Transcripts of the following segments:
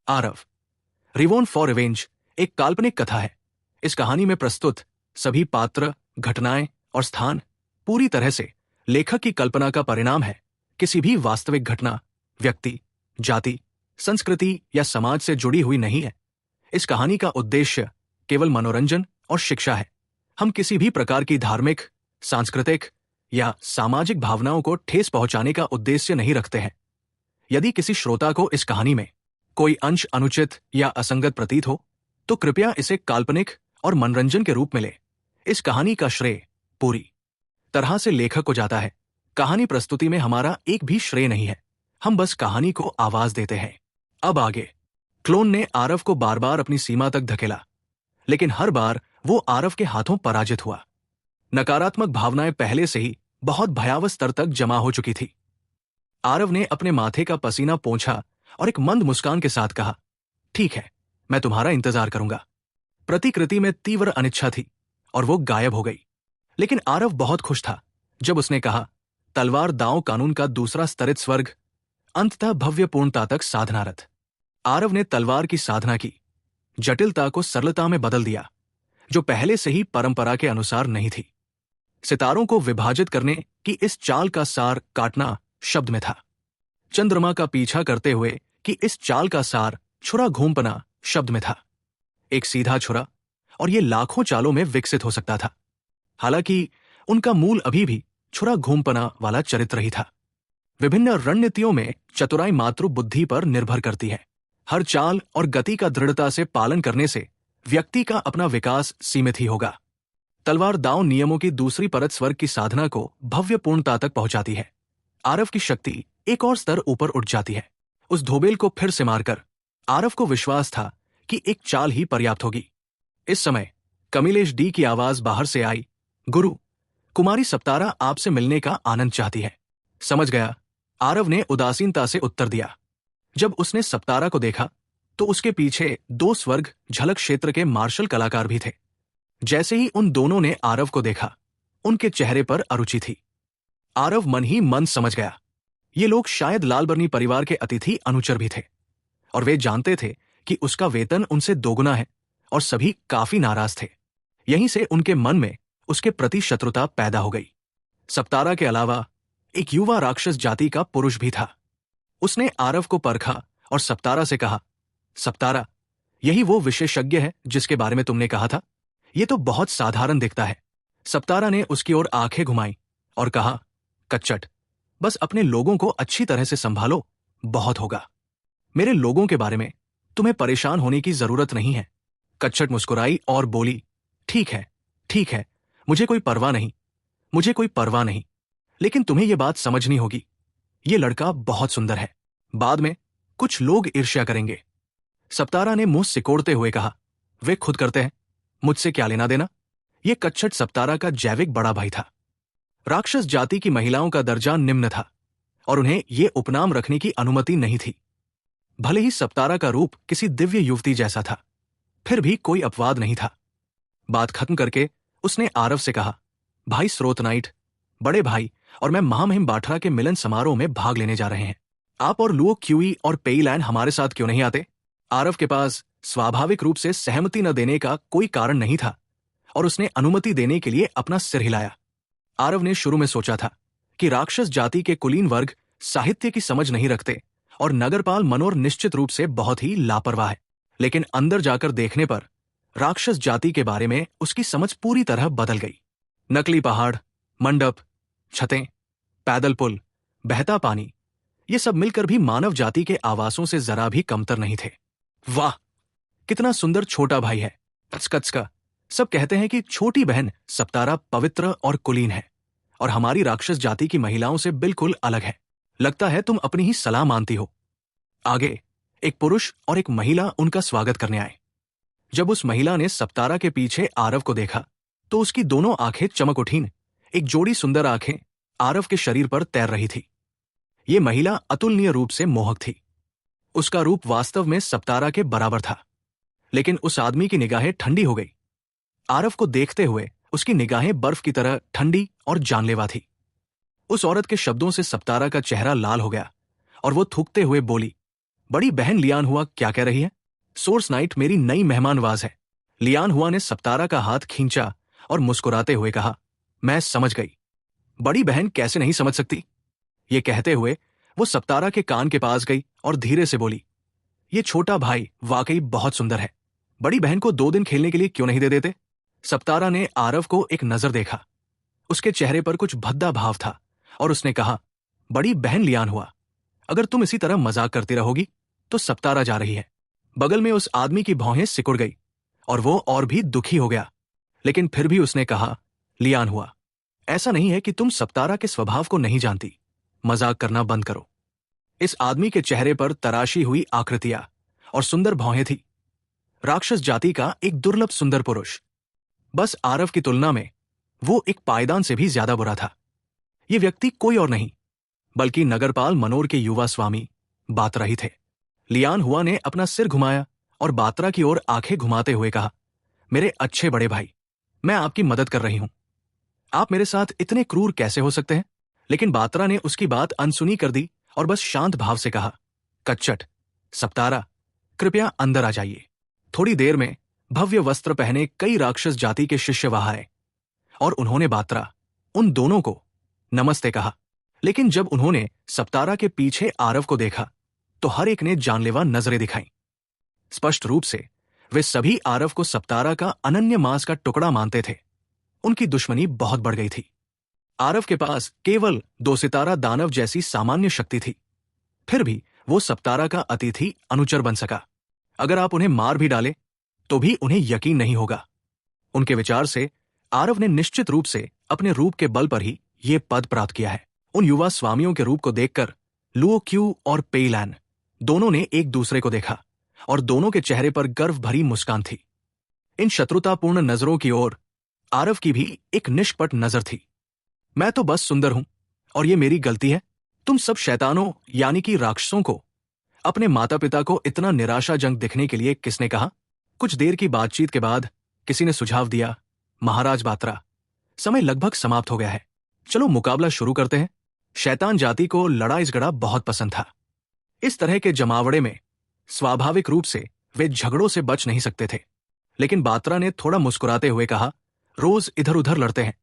Aarav. रिवोन for revenge एक काल्पनिक कथा है। इस कहानी में प्रस्तुत सभी पात्र, घटनाएं और स्थान पूरी तरह से लेखक की कल्पना का परिणाम है, किसी भी वास्तविक घटना, व्यक्ति, जाति, संस्कृति या समाज से जुड़ी हुई नहीं है। इस कहानी का उद्देश्य केवल मनोरंजन और शिक्षा है। हम किसी भी प्रकार की धार्मिक, सांस्कृतिक या सामाजिक भावनाओं को ठेस पहुंचाने का उद्देश्य नहीं रखते हैं। यदि किसी श्रोता को इस कहानी में कोई अंश अनुचित या असंगत प्रतीत हो, तो कृपया इसे काल्पनिक और मनोरंजन के रूप में ले। इस कहानी का श्रेय पूरी तरह से लेखक को जाता है। कहानी प्रस्तुति में हमारा एक भी श्रेय नहीं है, हम बस कहानी को आवाज देते हैं। अब आगे। क्लोन ने आरव को बार बार अपनी सीमा तक धकेला, लेकिन हर बार वो आरव के हाथों पराजित हुआ। नकारात्मक भावनाएं पहले से ही बहुत भयावह स्तर तक जमा हो चुकी थी। आरव ने अपने माथे का पसीना पोंछा और एक मंद मुस्कान के साथ कहा, ठीक है, मैं तुम्हारा इंतजार करूंगा। प्रतिकृति में तीव्र अनिच्छा थी और वो गायब हो गई। लेकिन आरव बहुत खुश था जब उसने कहा, तलवार दांव कानून का दूसरा स्तरित स्वर्ग, अंततः भव्य पूर्णता तक साधनारत। आरव ने तलवार की साधना की, जटिलता को सरलता में बदल दिया, जो पहले से ही परंपरा के अनुसार नहीं थी। सितारों को विभाजित करने की इस चाल का सार काटना शब्द में था। चंद्रमा का पीछा करते हुए कि इस चाल का सार छुरा घूमपना शब्द में था। एक सीधा छुरा, और ये लाखों चालों में विकसित हो सकता था। हालांकि उनका मूल अभी भी छुरा घूमपना वाला चरित्र ही था। विभिन्न रणनीतियों में चतुराई मातृ बुद्धि पर निर्भर करती है। हर चाल और गति का दृढ़ता से पालन करने से व्यक्ति का अपना विकास सीमित ही होगा। तलवार दांव नियमों की दूसरी परत स्वर्ग की साधना को भव्य पूर्णता तक पहुंचाती है। आरव की शक्ति एक और स्तर ऊपर उठ जाती है। उस धोबेल को फिर से मारकर आरव को विश्वास था कि एक चाल ही पर्याप्त होगी। इस समय कमिलेश डी की आवाज बाहर से आई, गुरु, कुमारी सप्तारा आपसे मिलने का आनंद चाहती है। समझ गया, आरव ने उदासीनता से उत्तर दिया। जब उसने सप्तारा को देखा तो उसके पीछे दो स्वर्ग झलक क्षेत्र के मार्शल कलाकार भी थे। जैसे ही उन दोनों ने आरव को देखा, उनके चेहरे पर अरुचि थी। आरव मन ही मन समझ गया, ये लोग शायद लालबर्नी परिवार के अतिथि अनुचर भी थे, और वे जानते थे कि उसका वेतन उनसे दोगुना है, और सभी काफी नाराज थे। यहीं से उनके मन में उसके प्रति शत्रुता पैदा हो गई। सप्तारा के अलावा एक युवा राक्षस जाति का पुरुष भी था। उसने आरव को परखा और सप्तारा से कहा, सप्तारा, यही वो विशेषज्ञ है जिसके बारे में तुमने कहा था? ये तो बहुत साधारण दिखता है। सप्तारा ने उसकी ओर आंखें घुमाई और कहा, कच्चट, बस अपने लोगों को अच्छी तरह से संभालो, बहुत होगा। मेरे लोगों के बारे में तुम्हें परेशान होने की जरूरत नहीं है। कच्चट मुस्कुराई और बोली, ठीक है, ठीक है, मुझे कोई परवाह नहीं, मुझे कोई परवाह नहीं। लेकिन तुम्हें यह बात समझनी होगी, ये लड़का बहुत सुंदर है। बाद में कुछ लोग ईर्ष्या करेंगे। सप्तारा ने मुंह सिकोड़ते हुए कहा, वे खुद करते हैं, मुझसे क्या लेना देना। ये कच्चट सप्तारा का जैविक बड़ा भाई था। राक्षस जाति की महिलाओं का दर्जा निम्न था और उन्हें ये उपनाम रखने की अनुमति नहीं थी। भले ही सप्तारा का रूप किसी दिव्य युवती जैसा था, फिर भी कोई अपवाद नहीं था। बात खत्म करके उसने आरव से कहा, भाई स्रोत नाइट, बड़े भाई और मैं महामहिम बाठरा के मिलन समारोह में भाग लेने जा रहे हैं। आप और लुओ क्यूई और पेईलैंड हमारे साथ क्यों नहीं आते? आरव के पास स्वाभाविक रूप से सहमति न देने का कोई कारण नहीं था और उसने अनुमति देने के लिए अपना सिर हिलाया। आरव ने शुरू में सोचा था कि राक्षस जाति के कुलीन वर्ग साहित्य की समझ नहीं रखते और नगरपाल मनोर निश्चित रूप से बहुत ही लापरवाह है। लेकिन अंदर जाकर देखने पर राक्षस जाति के बारे में उसकी समझ पूरी तरह बदल गई। नकली पहाड़, मंडप, छतें, पैदल पुल, बहता पानी, ये सब मिलकर भी मानव जाति के आवासों से जरा भी कमतर नहीं थे। वाह, कितना सुंदर छोटा भाई है, कचकच का। सब कहते हैं कि छोटी बहन सप्तारा पवित्र और कुलीन है और हमारी राक्षस जाति की महिलाओं से बिल्कुल अलग है। लगता है तुम अपनी ही सलाह मानती हो। आगे एक पुरुष और एक महिला उनका स्वागत करने आए। जब उस महिला ने सप्तारा के पीछे आरव को देखा तो उसकी दोनों आंखें चमक उठीं। एक जोड़ी सुंदर आंखें आरव के शरीर पर तैर रही थी। ये महिला अतुलनीय रूप से मोहक थी। उसका रूप वास्तव में सप्तारा के बराबर था, लेकिन उस आदमी की निगाहें ठंडी हो गई। आरव को देखते हुए उसकी निगाहें बर्फ की तरह ठंडी और जानलेवा थी। उस औरत के शब्दों से सप्तारा का चेहरा लाल हो गया और वो थूकते हुए बोली, बड़ी बहन लियान हुआ क्या कह रही है? सोर्स नाइट मेरी नई मेहमानवाज है। लियान हुआ ने सप्तारा का हाथ खींचा और मुस्कुराते हुए कहा, मैं समझ गई। बड़ी बहन कैसे नहीं समझ सकती? ये कहते हुए वो सप्तारा के कान के पास गई और धीरे से बोली, ये छोटा भाई वाकई बहुत सुंदर है। बड़ी बहन को 2 दिन खेलने के लिए क्यों नहीं दे देते? सप्तारा ने आरव को एक नजर देखा। उसके चेहरे पर कुछ भद्दा भाव था और उसने कहा, बड़ी बहन लियान हुआ, अगर तुम इसी तरह मजाक करती रहोगी तो सप्तारा जा रही है। बगल में उस आदमी की भौहें सिकुड़ गई और वो और भी दुखी हो गया, लेकिन फिर भी उसने कहा, लियान हुआ, ऐसा नहीं है कि तुम सप्तारा के स्वभाव को नहीं जानती। मजाक करना बंद करो। इस आदमी के चेहरे पर तराशी हुई आकृतियां और सुंदर भौहें थी। राक्षस जाति का एक दुर्लभ सुंदर पुरुष। बस आरव की तुलना में वो एक पायदान से भी ज्यादा बुरा था। ये व्यक्ति कोई और नहीं बल्कि नगरपाल मनोर के युवा स्वामी बात्रा ही थे। लियान हुआ ने अपना सिर घुमाया और बात्रा की ओर आंखें घुमाते हुए कहा, मेरे अच्छे बड़े भाई, मैं आपकी मदद कर रही हूं। आप मेरे साथ इतने क्रूर कैसे हो सकते हैं? लेकिन बात्रा ने उसकी बात अनसुनी कर दी और बस शांत भाव से कहा, कच्चट, सप्तारा, कृपया अंदर आ जाइए। थोड़ी देर में भव्य वस्त्र पहने कई राक्षस जाति के शिष्य वहां आए और उन्होंने बात्रा, उन दोनों को नमस्ते कहा। लेकिन जब उन्होंने सप्तारा के पीछे आरव को देखा तो हर एक ने जानलेवा नजरें दिखाईं। स्पष्ट रूप से वे सभी आरव को सप्तारा का अनन्य मांस का टुकड़ा मानते थे। उनकी दुश्मनी बहुत बढ़ गई थी। आरव के पास केवल 2 सितारा दानव जैसी सामान्य शक्ति थी, फिर भी वो सप्तारा का अतिथि अनुचर बन सका। अगर आप उन्हें मार भी डाले तो भी उन्हें यकीन नहीं होगा। उनके विचार से आरव ने निश्चित रूप से अपने रूप के बल पर ही ये पद प्राप्त किया है। उन युवा स्वामियों के रूप को देखकर लुओ क्यू और पेइलैन दोनों ने एक दूसरे को देखा और दोनों के चेहरे पर गर्व भरी मुस्कान थी। इन शत्रुतापूर्ण नजरों की ओर आरव की भी एक निष्कपट नजर थी। मैं तो बस सुंदर हूं और ये मेरी गलती है। तुम सब शैतानों यानी कि राक्षसों को अपने माता पिता को इतना निराशाजनक दिखने के लिए किसने कहा? कुछ देर की बातचीत के बाद किसी ने सुझाव दिया, महाराज बात्रा, समय लगभग समाप्त हो गया है, चलो मुकाबला शुरू करते हैं। शैतान जाति को लड़ाई झगड़ा बहुत पसंद था। इस तरह के जमावड़े में स्वाभाविक रूप से वे झगड़ों से बच नहीं सकते थे। लेकिन बात्रा ने थोड़ा मुस्कुराते हुए कहा, रोज इधर उधर लड़ते हैं,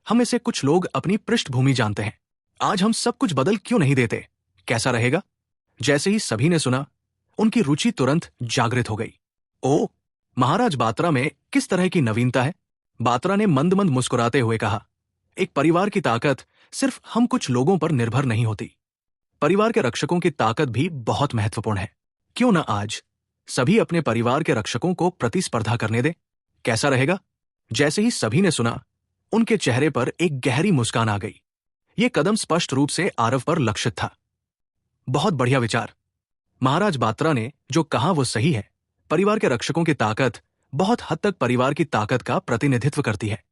हम में से कुछ लोग अपनी पृष्ठभूमि जानते हैं। आज हम सब कुछ बदल क्यों नहीं देते? कैसा रहेगा? जैसे ही सभी ने सुना, उनकी रुचि तुरंत जागृत हो गई। ओ, महाराज बात्रा में किस तरह की नवीनता है? बात्रा ने मंद मंद मुस्कुराते हुए कहा, एक परिवार की ताकत सिर्फ हम कुछ लोगों पर निर्भर नहीं होती। परिवार के रक्षकों की ताकत भी बहुत महत्वपूर्ण है। क्यों न आज सभी अपने परिवार के रक्षकों को प्रतिस्पर्धा करने दे? कैसा रहेगा? जैसे ही सभी ने सुना, उनके चेहरे पर एक गहरी मुस्कान आ गई। ये कदम स्पष्ट रूप से आरव पर लक्षित था। बहुत बढ़िया विचार। महाराज बात्रा ने जो कहा वो सही है। परिवार के रक्षकों की ताकत बहुत हद तक परिवार की ताकत का प्रतिनिधित्व करती है।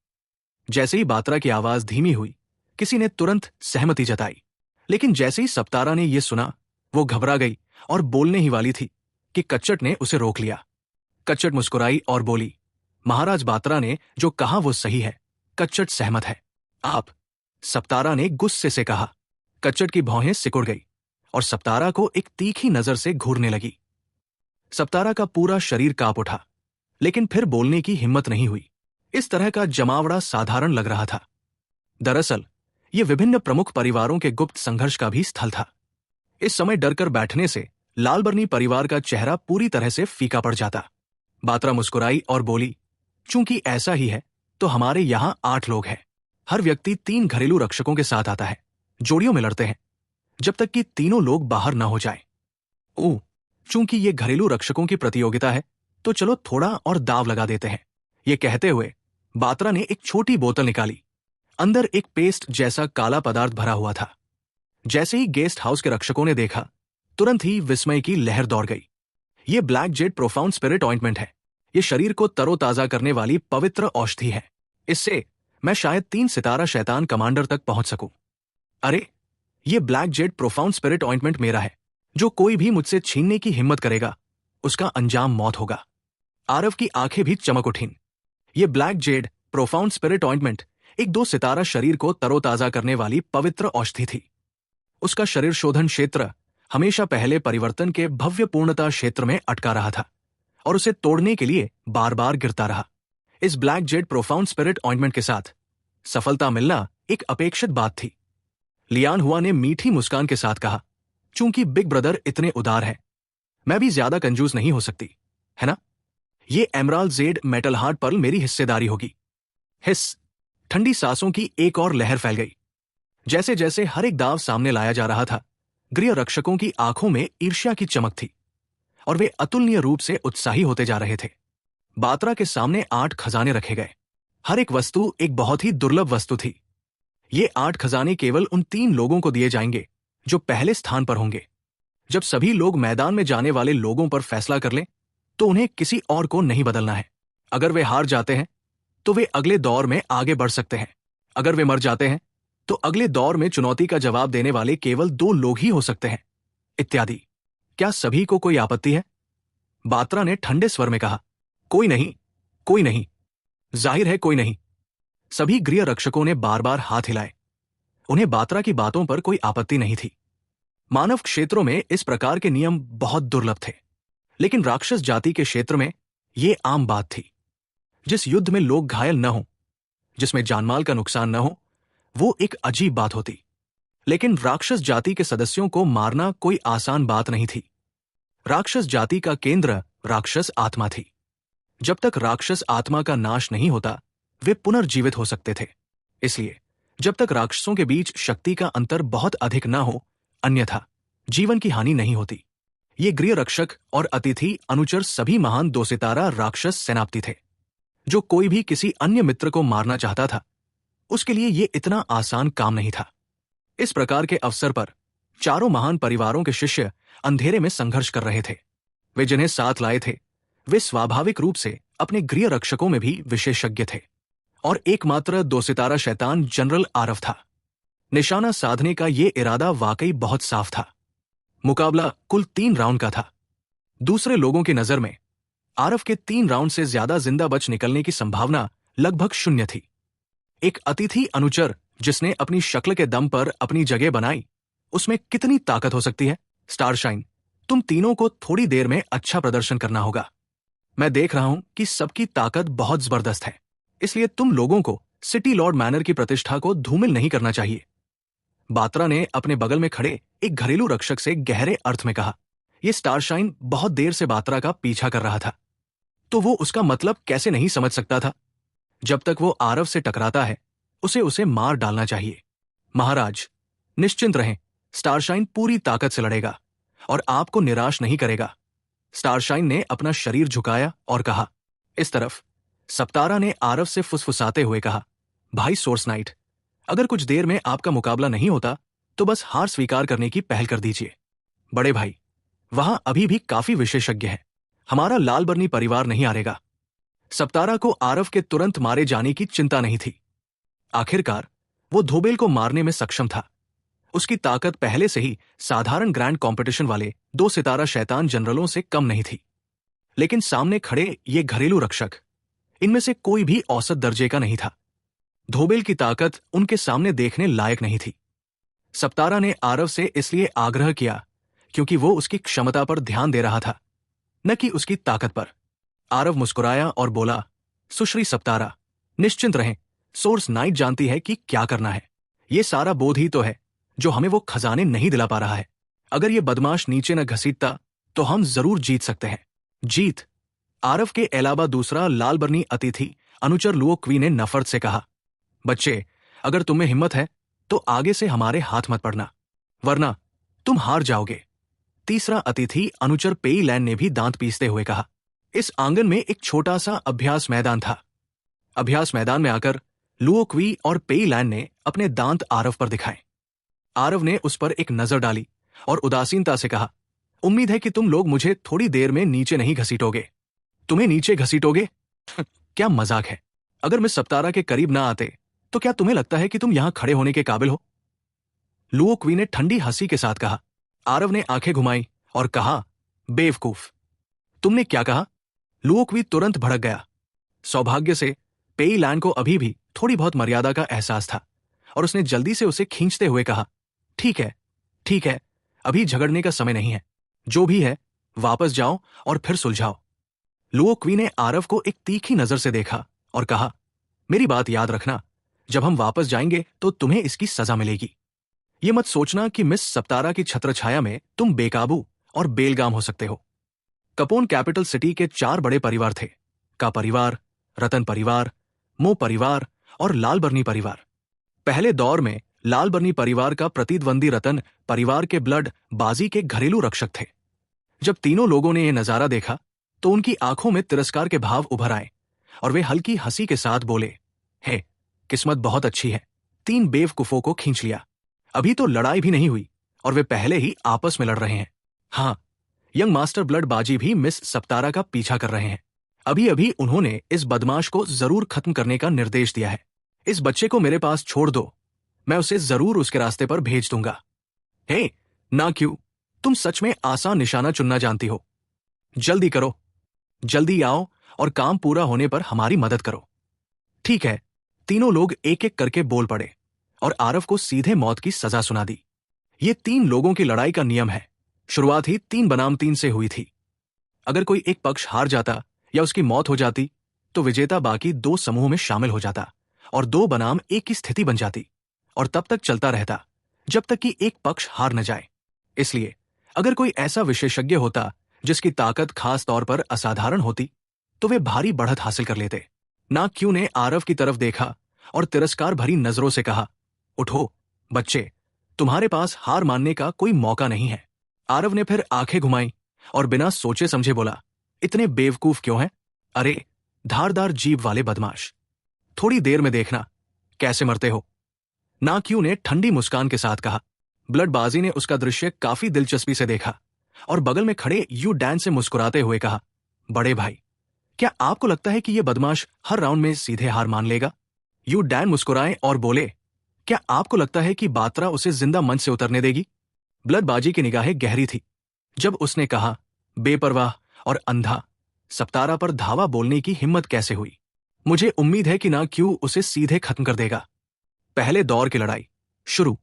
जैसे ही बात्रा की आवाज धीमी हुई, किसी ने तुरंत सहमति जताई। लेकिन जैसे ही सप्तारा ने यह सुना, वो घबरा गई और बोलने ही वाली थी कि कच्चट ने उसे रोक लिया। कच्चट मुस्कुराई और बोली, महाराज बात्रा ने जो कहा वो सही है, कच्चट सहमत है। आप? सप्तारा ने गुस्से से कहा। कच्चट की भौहें सिकुड़ गई और सप्तारा को एक तीखी नजर से घूरने लगी। सप्तारा का पूरा शरीर कांप उठा, लेकिन फिर बोलने की हिम्मत नहीं हुई। इस तरह का जमावड़ा साधारण लग रहा था। दरअसल ये विभिन्न प्रमुख परिवारों के गुप्त संघर्ष का भी स्थल था। इस समय डरकर बैठने से लालबर्नी परिवार का चेहरा पूरी तरह से फीका पड़ जाता। बात्रा मुस्कुराई और बोली, चूंकि ऐसा ही है तो हमारे यहां 8 लोग हैं। हर व्यक्ति 3 घरेलू रक्षकों के साथ आता है। जोड़ियों में लड़ते हैं जब तक कि तीनों लोग बाहर न हो जाएं। ओह, चूंकि ये घरेलू रक्षकों की प्रतियोगिता है तो चलो थोड़ा और दाव लगा देते हैं। ये कहते हुए बात्रा ने एक छोटी बोतल निकाली। अंदर एक पेस्ट जैसा काला पदार्थ भरा हुआ था। जैसे ही गेस्ट हाउस के रक्षकों ने देखा, तुरंत ही विस्मय की लहर दौड़ गई। ये black Z profound spirit ointment है। ये शरीर को तरोताजा करने वाली पवित्र औषधि है। इससे मैं शायद 3 सितारा शैतान कमांडर तक पहुंच सकूं। अरे, ये black Z profound spirit ointment मेरा है। जो कोई भी मुझसे छीनने की हिम्मत करेगा, उसका अंजाम मौत होगा। आरव की आंखें भी चमक उठीं। ये black Z profound spirit ointment एक 2 सितारा शरीर को तरोताजा करने वाली पवित्र औषधि थी। उसका शरीर शोधन क्षेत्र हमेशा पहले परिवर्तन के भव्य पूर्णता क्षेत्र में अटका रहा था और उसे तोड़ने के लिए बार बार गिरता रहा। इस black Z profound spirit ointment के साथ सफलता मिलना एक अपेक्षित बात थी। लियान हुआ ने मीठी मुस्कान के साथ कहा, चूंकि बिग ब्रदर इतने उदार है, मैं भी ज्यादा कंजूस नहीं हो सकती, है ना? ये emerald jade metal hard pearl मेरी हिस्सेदारी होगी। हिस। ठंडी सांसों की एक और लहर फैल गई। जैसे जैसे हर एक दाव सामने लाया जा रहा था, गृह रक्षकों की आंखों में ईर्ष्या की चमक थी और वे अतुलनीय रूप से उत्साही होते जा रहे थे। बात्रा के सामने 8 खजाने रखे गए। हर एक वस्तु एक बहुत ही दुर्लभ वस्तु थी। ये 8 खजाने केवल उन 3 लोगों को दिए जाएंगे जो पहले स्थान पर होंगे। जब सभी लोग मैदान में जाने वाले लोगों पर फैसला कर लें, तो उन्हें किसी और को नहीं बदलना है। अगर वे हार जाते हैं तो वे अगले दौर में आगे बढ़ सकते हैं। अगर वे मर जाते हैं तो अगले दौर में चुनौती का जवाब देने वाले केवल 2 लोग ही हो सकते हैं, इत्यादि। क्या सभी को कोई आपत्ति है? बात्रा ने ठंडे स्वर में कहा, कोई नहीं, कोई नहीं। जाहिर है कोई नहीं। सभी गृह रक्षकों ने बार बार हाथ हिलाए। उन्हें बात्रा की बातों पर कोई आपत्ति नहीं थी। मानव क्षेत्रों में इस प्रकार के नियम बहुत दुर्लभ थे, लेकिन राक्षस जाति के क्षेत्र में यह आम बात थी। जिस युद्ध में लोग घायल न हों, जिसमें जानमाल का नुकसान न हो, वो एक अजीब बात होती। लेकिन राक्षस जाति के सदस्यों को मारना कोई आसान बात नहीं थी। राक्षस जाति का केंद्र राक्षस आत्मा थी। जब तक राक्षस आत्मा का नाश नहीं होता, वे पुनर्जीवित हो सकते थे। इसलिए जब तक राक्षसों के बीच शक्ति का अंतर बहुत अधिक न हो, अन्यथा जीवन की हानि नहीं होती। ये गृह रक्षक और अतिथि अनुचर सभी महान 2 सितारा राक्षस सेनापति थे। जो कोई भी किसी अन्य मित्र को मारना चाहता था, उसके लिए यह इतना आसान काम नहीं था। इस प्रकार के अवसर पर चारों महान परिवारों के शिष्य अंधेरे में संघर्ष कर रहे थे। वे जिन्हें साथ लाए थे, वे स्वाभाविक रूप से अपने गृह रक्षकों में भी विशेषज्ञ थे और एकमात्र 2 सितारा शैतान जनरल आरव था। निशाना साधने का ये इरादा वाकई बहुत साफ था। मुकाबला कुल 3 राउंड का था। दूसरे लोगों की नजर में आरव के 3 राउंड से ज्यादा जिंदा बच निकलने की संभावना लगभग 0 थी। एक अतिथि अनुचर जिसने अपनी शक्ल के दम पर अपनी जगह बनाई, उसमें कितनी ताकत हो सकती है? स्टारशाइन, तुम तीनों को थोड़ी देर में अच्छा प्रदर्शन करना होगा। मैं देख रहा हूं कि सबकी ताकत बहुत जबरदस्त है, इसलिए तुम लोगों को सिटी लॉर्ड मैनर की प्रतिष्ठा को धूमिल नहीं करना चाहिए। बात्रा ने अपने बगल में खड़े एक घरेलू रक्षक से गहरे अर्थ में कहा। यह स्टारशाइन बहुत देर से बात्रा का पीछा कर रहा था, तो वो उसका मतलब कैसे नहीं समझ सकता था। जब तक वो आरव से टकराता है, उसे मार डालना चाहिए। महाराज, निश्चिंत रहें, स्टारशाइन पूरी ताकत से लड़ेगा और आपको निराश नहीं करेगा। स्टारशाइन ने अपना शरीर झुकाया और कहा। इस तरफ सप्तारा ने आरव से फुसफुसाते हुए कहा, भाई सोर्स नाइट, अगर कुछ देर में आपका मुकाबला नहीं होता तो बस हार स्वीकार करने की पहल कर दीजिए। बड़े भाई, वहां अभी भी काफी विशेषज्ञ हैं। हमारा लाल बर्नी परिवार नहीं हारेगा। सप्तारा को आरव के तुरंत मारे जाने की चिंता नहीं थी। आखिरकार वो धोबेल को मारने में सक्षम था। उसकी ताकत पहले से ही साधारण ग्रैंड कॉम्पिटिशन वाले 2 सितारा शैतान जनरलों से कम नहीं थी। लेकिन सामने खड़े ये घरेलू रक्षक, इनमें से कोई भी औसत दर्जे का नहीं था। धोबेल की ताकत उनके सामने देखने लायक नहीं थी। सप्तारा ने आरव से इसलिए आग्रह किया क्योंकि वो उसकी क्षमता पर ध्यान दे रहा था, न कि उसकी ताकत पर। आरव मुस्कुराया और बोला, सुश्री सप्तारा, निश्चिंत रहें, सोर्स नाइट जानती है कि क्या करना है। ये सारा बोध ही तो है जो हमें वो खजाने नहीं दिला पा रहा है। अगर ये बदमाश नीचे न घसीटता तो हम जरूर जीत सकते हैं। जीत? आरव के अलावा दूसरा लाल बर्नी अतिथि अनुचर लुओक्वी ने नफरत से कहा। बच्चे, अगर तुम्हें हिम्मत है तो आगे से हमारे हाथ मत पड़ना, वरना तुम हार जाओगे। तीसरा अतिथि अनुचर पेईलैंड ने भी दांत पीसते हुए कहा। इस आंगन में एक छोटा सा अभ्यास मैदान था। अभ्यास मैदान में आकर लुओक्वी और पेईलैंड ने अपने दांत आरव पर दिखाए। आरव ने उस पर एक नजर डाली और उदासीनता से कहा, उम्मीद है कि तुम लोग मुझे थोड़ी देर में नीचे नहीं घसीटोगे। तुम्हें नीचे घसीटोगे? क्या मजाक है। अगर मैं सप्तारा के करीब ना आते तो क्या तुम्हें लगता है कि तुम यहां खड़े होने के काबिल हो? लुओक्वी ने ठंडी हंसी के साथ कहा। आरव ने आंखें घुमाई और कहा, बेवकूफ, तुमने क्या कहा? लुओक्वी तुरंत भड़क गया। सौभाग्य से पेईलैंड को अभी भी थोड़ी बहुत मर्यादा का एहसास था और उसने जल्दी से उसे खींचते हुए कहा, ठीक है, अभी झगड़ने का समय नहीं है। जो भी है वापस जाओ और फिर सुलझाओ। लुओ क्वी ने आरव को एक तीखी नजर से देखा और कहा, मेरी बात याद रखना, जब हम वापस जाएंगे तो तुम्हें इसकी सजा मिलेगी। ये मत सोचना कि मिस सप्तारा की छत्रछाया में तुम बेकाबू और बेलगाम हो सकते हो। कपोन कैपिटल सिटी के 4 बड़े परिवार थे, का परिवार, रतन परिवार, मो परिवार और लालबर्नी परिवार। पहले दौर में लालबर्नी परिवार का प्रतिद्वंदी रतन परिवार के ब्लड बाजी के घरेलू रक्षक थे। जब तीनों लोगों ने यह नजारा देखा तो उनकी आंखों में तिरस्कार के भाव उभर आए और वे हल्की हंसी के साथ बोले, हे, किस्मत बहुत अच्छी है, 3 बेवकूफों को खींच लिया। अभी तो लड़ाई भी नहीं हुई और वे पहले ही आपस में लड़ रहे हैं। हाँ, यंग मास्टर ब्लड बाजी भी मिस सप्तारा का पीछा कर रहे हैं। अभी अभी उन्होंने इस बदमाश को जरूर खत्म करने का निर्देश दिया है। इस बच्चे को मेरे पास छोड़ दो, मैं उसे जरूर उसके रास्ते पर भेज दूंगा। हे, ना क्यों, तुम सच में आसान निशाना चुनना जानती हो। जल्दी करो, जल्दी आओ और काम पूरा होने पर हमारी मदद करो। ठीक है, तीनों लोग एक एक करके बोल पड़े और आरव को सीधे मौत की सजा सुना दी। ये 3 लोगों की लड़ाई का नियम है। शुरुआत ही 3 बनाम 3 से हुई थी। अगर कोई एक पक्ष हार जाता या उसकी मौत हो जाती तो विजेता बाकी 2 समूह में शामिल हो जाता और 2 बनाम 1 की स्थिति बन जाती और तब तक चलता रहता जब तक कि एक पक्ष हार न जाए। इसलिए अगर कोई ऐसा विशेषज्ञ होता जिसकी ताकत खास तौर पर असाधारण होती तो वे भारी बढ़त हासिल कर लेते। नाग क्यू ने आरव की तरफ देखा और तिरस्कार भरी नजरों से कहा, उठो बच्चे, तुम्हारे पास हार मानने का कोई मौका नहीं है। आरव ने फिर आंखें घुमाई और बिना सोचे समझे बोला, इतने बेवकूफ क्यों हैं? अरे धारदार जीभ वाले बदमाश, थोड़ी देर में देखना कैसे मरते हो। नाग क्यू ने ठंडी मुस्कान के साथ कहा। ब्लडबाजी ने उसका दृश्य काफी दिलचस्पी से देखा और बगल में खड़े यू डैन से मुस्कुराते हुए कहा, बड़े भाई, क्या आपको लगता है कि यह बदमाश हर राउंड में सीधे हार मान लेगा? यू डैन मुस्कुराए और बोले, क्या आपको लगता है कि बात्रा उसे जिंदा मंच से उतरने देगी? ब्लडबाजी की निगाहें गहरी थी। जब उसने कहा, बेपरवाह और अंधा, सप्तारा पर धावा बोलने की हिम्मत कैसे हुई? मुझे उम्मीद है कि ना क्यू उसे सीधे खत्म कर देगा। पहले दौर की लड़ाई शुरू।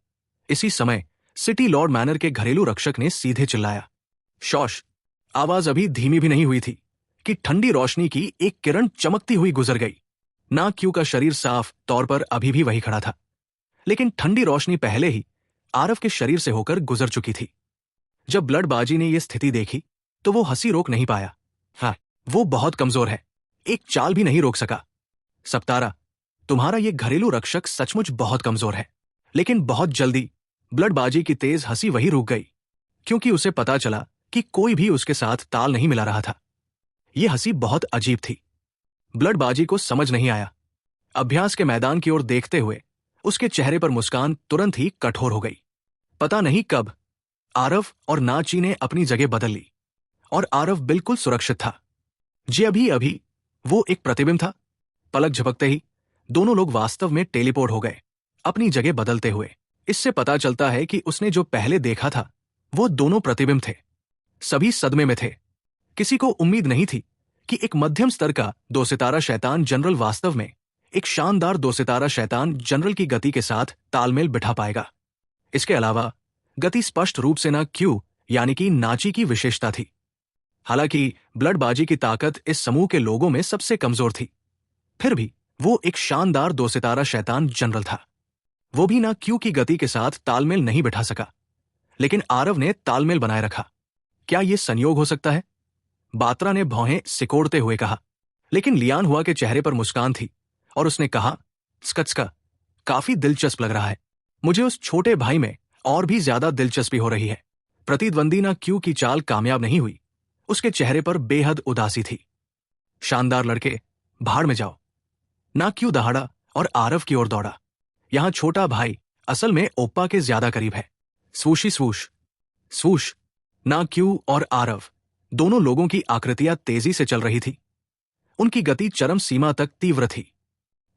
इसी समय सिटी लॉर्ड मैनर के घरेलू रक्षक ने सीधे चिल्लाया, शौश। आवाज अभी धीमी भी नहीं हुई थी कि ठंडी रोशनी की एक किरण चमकती हुई गुजर गई। नाग क्यू का शरीर साफ तौर पर अभी भी वही खड़ा था, लेकिन ठंडी रोशनी पहले ही आरव के शरीर से होकर गुजर चुकी थी। जब ब्लडबाजी ने यह स्थिति देखी तो वो हंसी रोक नहीं पाया। हाँ, वो बहुत कमजोर है, एक चाल भी नहीं रोक सका। सप्तारा, तुम्हारा ये घरेलू रक्षक सचमुच बहुत कमजोर है। लेकिन बहुत जल्दी ब्लडबाजी की तेज हंसी वही रुक गई, क्योंकि उसे पता चला कि कोई भी उसके साथ ताल नहीं मिला रहा था। यह हंसी बहुत अजीब थी। ब्लडबाजी को समझ नहीं आया। अभ्यास के मैदान की ओर देखते हुए उसके चेहरे पर मुस्कान तुरंत ही कठोर हो गई। पता नहीं कब आरव और नाची ने अपनी जगह बदल ली और आरव बिल्कुल सुरक्षित था। जी अभी अभी वो एक प्रतिबिंब था। पलक झपकते ही दोनों लोग वास्तव में टेलीपोर्ट हो गए, अपनी जगह बदलते हुए। इससे पता चलता है कि उसने जो पहले देखा था वो दोनों प्रतिबिंब थे। सभी सदमे में थे। किसी को उम्मीद नहीं थी कि एक मध्यम स्तर का 2 सितारा शैतान जनरल वास्तव में एक शानदार 2 सितारा शैतान जनरल की गति के साथ तालमेल बिठा पाएगा। इसके अलावा गति स्पष्ट रूप से ना क्यू यानी कि नाची की विशेषता थी। हालांकि ब्लडबाजी की ताकत इस समूह के लोगों में सबसे कमजोर थी, फिर भी वो एक शानदार 2 सितारा शैतान जनरल था। वो भी ना क्यू की गति के साथ तालमेल नहीं बिठा सका, लेकिन आरव ने तालमेल बनाए रखा। क्या यह संयोग हो सकता है? बात्रा ने भौहें सिकोड़ते हुए कहा, लेकिन लियान हुआ के चेहरे पर मुस्कान थी और उसने कहा, स्कत्सका, काफी दिलचस्प लग रहा है। मुझे उस छोटे भाई में और भी ज्यादा दिलचस्पी हो रही है। प्रतिद्वंदी ना क्यू की चाल कामयाब नहीं हुई। उसके चेहरे पर बेहद उदासी थी। शानदार लड़के, भाड़ में जाओ। ना क्यू दहाड़ा और आरव की ओर दौड़ा। यहां छोटा भाई असल में ओप्पा के ज्यादा करीब है। स्वूशी स्वूश स्वूश। ना क्यू और आरव दोनों लोगों की आकृतियां तेजी से चल रही थी। उनकी गति चरम सीमा तक तीव्र थी।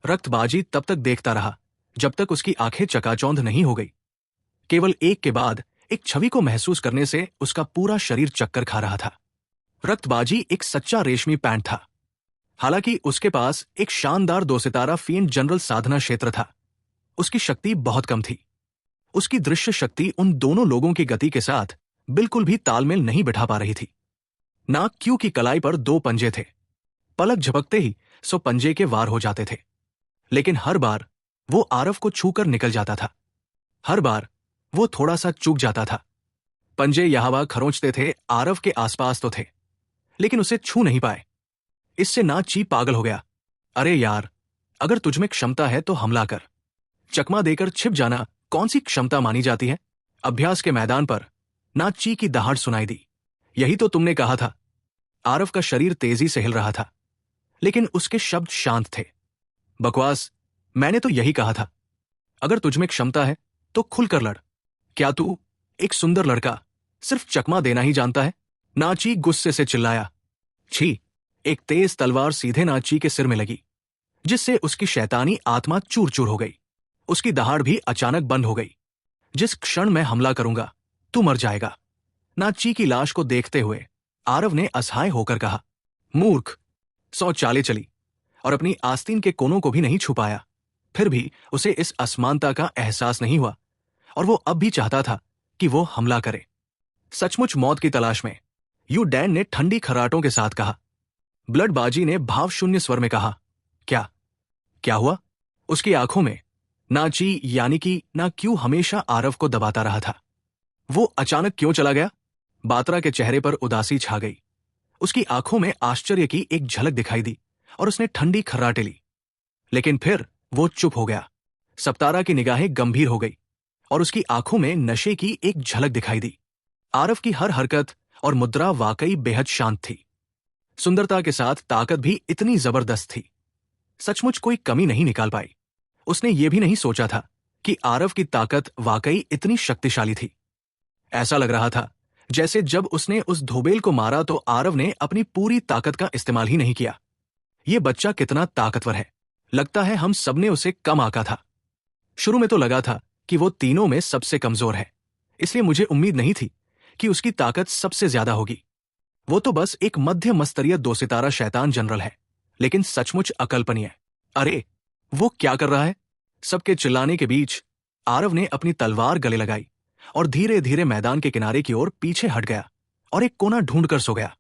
रक्तबाजी तब तक देखता रहा जब तक उसकी आंखें चकाचौंध नहीं हो गई। केवल एक के बाद एक छवि को महसूस करने से उसका पूरा शरीर चक्कर खा रहा था। रक्तबाजी एक सच्चा रेशमी पैंट था। हालांकि उसके पास एक शानदार 2 सितारा फील्ड जनरल साधना क्षेत्र था। उसकी शक्ति बहुत कम थी। उसकी दृश्य शक्ति उन दोनों लोगों की गति के साथ बिल्कुल भी तालमेल नहीं बिठा पा रही थी। नाक क्यू की कलाई पर 2 पंजे थे। पलक झपकते ही 100 पंजे के वार हो जाते थे, लेकिन हर बार वो आरव को छूकर निकल जाता था। हर बार वो थोड़ा सा चूक जाता था। पंजे यहाँ वहां खरोंचते थे, आरव के आसपास तो थे, लेकिन उसे छू नहीं पाए। इससे नाची पागल हो गया। अरे यार, अगर तुझमें क्षमता है तो हमला कर। चकमा देकर छिप जाना कौन सी क्षमता मानी जाती है? अभ्यास के मैदान पर नाची की दहाड़ सुनाई दी। यही तो तुमने कहा था। आरव का शरीर तेजी से हिल रहा था, लेकिन उसके शब्द शांत थे। बकवास, मैंने तो यही कहा था। अगर तुझमें क्षमता है तो खुलकर लड़। क्या तू, एक सुंदर लड़का, सिर्फ चकमा देना ही जानता है? नाची गुस्से से चिल्लाया। छी! एक तेज तलवार सीधे नाची के सिर में लगी, जिससे उसकी शैतानी आत्मा चूर चूर हो गई। उसकी दहाड़ भी अचानक बंद हो गई। जिस क्षण मैं हमला करूंगा, तू मर जाएगा। नाची की लाश को देखते हुए आरव ने असहाय होकर कहा। मूर्ख! 100 चालें चली और अपनी आस्तीन के कोनों को भी नहीं छुपाया। फिर भी उसे इस असमानता का एहसास नहीं हुआ, और वो अब भी चाहता था कि वो हमला करे। सचमुच मौत की तलाश में, यू डैन ने ठंडी खराटों के साथ कहा। ब्लडबाजी ने भावशून्य स्वर में कहा, क्या क्या हुआ? उसकी आंखों में नाची यानी कि ना क्यों हमेशा आरव को दबाता रहा था। वो अचानक क्यों चला गया? बात्रा के चेहरे पर उदासी छा गई। उसकी आंखों में आश्चर्य की एक झलक दिखाई दी और उसने ठंडी खर्राटे ली, लेकिन फिर वो चुप हो गया। सप्तारा की निगाहें गंभीर हो गई और उसकी आंखों में नशे की एक झलक दिखाई दी। आरव की हर हरकत और मुद्रा वाकई बेहद शांत थी। सुंदरता के साथ ताकत भी इतनी जबरदस्त थी, सचमुच कोई कमी नहीं निकाल पाई। उसने ये भी नहीं सोचा था कि आरव की ताकत वाकई इतनी शक्तिशाली थी। ऐसा लग रहा था जैसे जब उसने उस धोबेल को मारा तो आरव ने अपनी पूरी ताकत का इस्तेमाल ही नहीं किया। ये बच्चा कितना ताकतवर है। लगता है हम सबने उसे कम आंका था। शुरू में तो लगा था कि वो तीनों में सबसे कमजोर है, इसलिए मुझे उम्मीद नहीं थी कि उसकी ताकत सबसे ज्यादा होगी। वो तो बस एक मध्यम स्तरीय 2 सितारा शैतान जनरल है, लेकिन सचमुच अकल्पनीय। अरे, वो क्या कर रहा है? सबके चिल्लाने के बीच आरव ने अपनी तलवार गले लगाई और धीरे धीरे मैदान के किनारे की ओर पीछे हट गया और एक कोना ढूंढकर सो गया।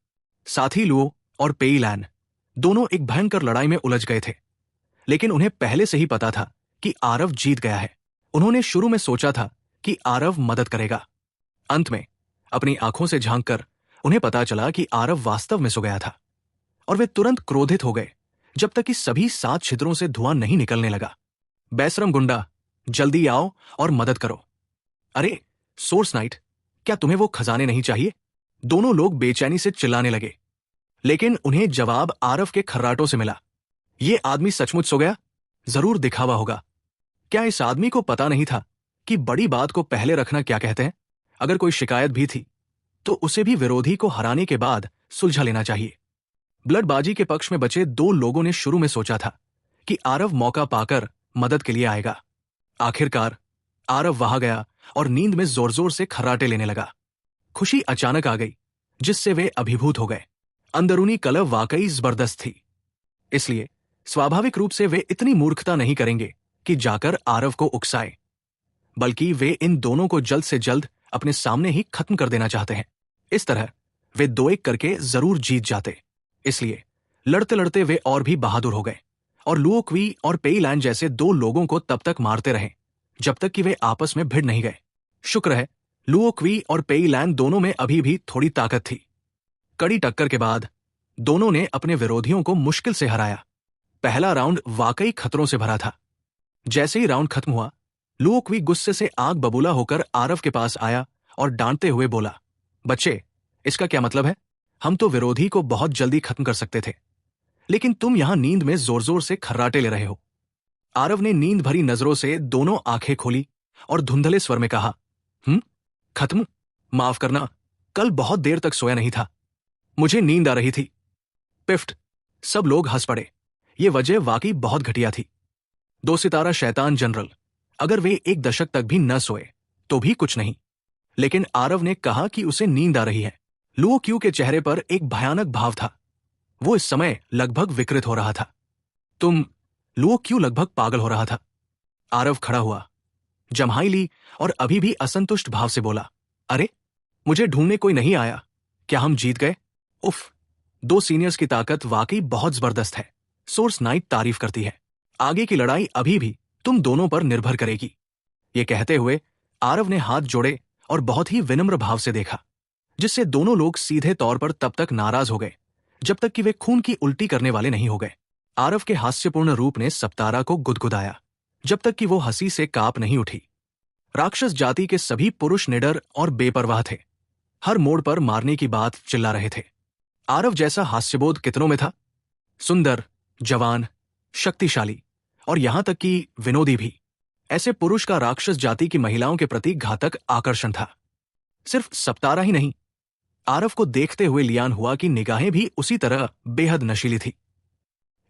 साथी लुओ और पेईलैन दोनों एक भयंकर लड़ाई में उलझ गए थे, लेकिन उन्हें पहले से ही पता था कि आरव जीत गया है। उन्होंने शुरू में सोचा था कि आरव मदद करेगा। अंत में अपनी आंखों से झांककर उन्हें पता चला कि आरव वास्तव में सो गया था, और वे तुरंत क्रोधित हो गए जब तक कि सभी 7 छिद्रों से धुआं नहीं निकलने लगा। बेशरम गुंडा, जल्दी आओ और मदद करो। अरे सोर्स नाइट, क्या तुम्हें वो खजाने नहीं चाहिए? दोनों लोग बेचैनी से चिल्लाने लगे, लेकिन उन्हें जवाब आरव के खर्राटों से मिला। ये आदमी सचमुच सो गया? जरूर दिखावा होगा। क्या इस आदमी को पता नहीं था कि बड़ी बात को पहले रखना क्या कहते हैं? अगर कोई शिकायत भी थी तो उसे भी विरोधी को हराने के बाद सुलझा लेना चाहिए। ब्लडबाजी के पक्ष में बचे 2 लोगों ने शुरू में सोचा था कि आरव मौका पाकर मदद के लिए आएगा। आखिरकार आरव वहां गया और नींद में जोर जोर से खर्राटे लेने लगा। खुशी अचानक आ गई, जिससे वे अभिभूत हो गए। अंदरूनी कलह वाकई जबरदस्त थी, इसलिए स्वाभाविक रूप से वे इतनी मूर्खता नहीं करेंगे कि जाकर आरव को उकसाए, बल्कि वे इन दोनों को जल्द से जल्द अपने सामने ही खत्म कर देना चाहते हैं। इस तरह वे 2-1 करके जरूर जीत जाते। इसलिए लड़ते लड़ते वे और भी बहादुर हो गए और लुओक्वी और पेईलैन जैसे 2 लोगों को तब तक मारते रहे जब तक कि वे आपस में भिड़ नहीं गए। शुक्र है लुओक्वी और पेईलैन दोनों में अभी भी थोड़ी ताकत थी। कड़ी टक्कर के बाद दोनों ने अपने विरोधियों को मुश्किल से हराया। पहला राउंड वाकई खतरों से भरा था। जैसे ही राउंड खत्म हुआ, लुओक्वी गुस्से से आग बबूला होकर आरव के पास आया और डांटते हुए बोला, बच्चे, इसका क्या मतलब है? हम तो विरोधी को बहुत जल्दी खत्म कर सकते थे, लेकिन तुम यहां नींद में जोर जोर से खर्राटे ले रहे हो। आरव ने नींद भरी नजरों से दोनों आंखें खोली और धुंधले स्वर में कहा, खत्म? माफ करना, कल बहुत देर तक सोया नहीं था, मुझे नींद आ रही थी। पिफ्ट! सब लोग हंस पड़े। ये वजह वाकई बहुत घटिया थी। 2 सितारा शैतान जनरल, अगर वे 1 दशक तक भी न सोए तो भी कुछ नहीं, लेकिन आरव ने कहा कि उसे नींद आ रही है। लुओ क्यू के चेहरे पर एक भयानक भाव था। वो इस समय लगभग विकृत हो रहा था। लुओ क्यू लगभग पागल हो रहा था। आरव खड़ा हुआ, जम्हाई ली और अभी भी असंतुष्ट भाव से बोला, अरे, मुझे ढूंढने कोई नहीं आया। क्या हम जीत गए? उफ, दो सीनियर्स की ताकत वाकई बहुत जबरदस्त है, सोर्स नाइट तारीफ करती है। आगे की लड़ाई अभी भी तुम दोनों पर निर्भर करेगी। ये कहते हुए आरव ने हाथ जोड़े और बहुत ही विनम्र भाव से देखा, जिससे दोनों लोग सीधे तौर पर तब तक नाराज हो गए जब तक कि वे खून की उल्टी करने वाले नहीं हो गए। आरव के हास्यपूर्ण रूप ने सप्तारा को गुदगुदाया जब तक कि वो हंसी से कांप नहीं उठी। राक्षस जाति के सभी पुरुष निडर और बेपरवाह थे, हर मोड़ पर मारने की बात चिल्ला रहे थे। आरव जैसा हास्यबोध कितनों में था? सुंदर, जवान, शक्तिशाली और यहां तक कि विनोदी भी। ऐसे पुरुष का राक्षस जाति की महिलाओं के प्रति घातक आकर्षण था। सिर्फ सप्तारा ही नहीं, आरव को देखते हुए लियान हुआ की निगाहें भी उसी तरह बेहद नशीली थी।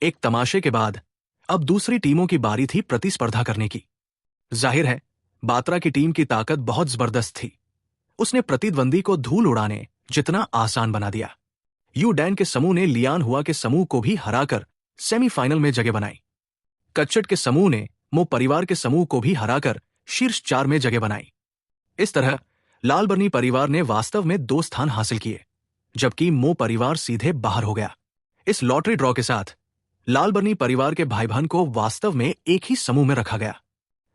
एक तमाशे के बाद अब दूसरी टीमों की बारी थी प्रतिस्पर्धा करने की। जाहिर है बात्रा की टीम की ताकत बहुत जबरदस्त थी। उसने प्रतिद्वंदी को धूल उड़ाने जितना आसान बना दिया। यू डैन के समूह ने लियान हुआ के समूह को भी हराकर सेमीफाइनल में जगह बनाई। कच्चट के समूह ने मो परिवार के समूह को भी हराकर शीर्ष 4 में जगह बनाई। इस तरह लालबर्नी परिवार ने वास्तव में 2 स्थान हासिल किए, जबकि मो परिवार सीधे बाहर हो गया। इस लॉटरी ड्रॉ के साथ लालबर्नी परिवार के भाई बहन को वास्तव में एक ही समूह में रखा गया।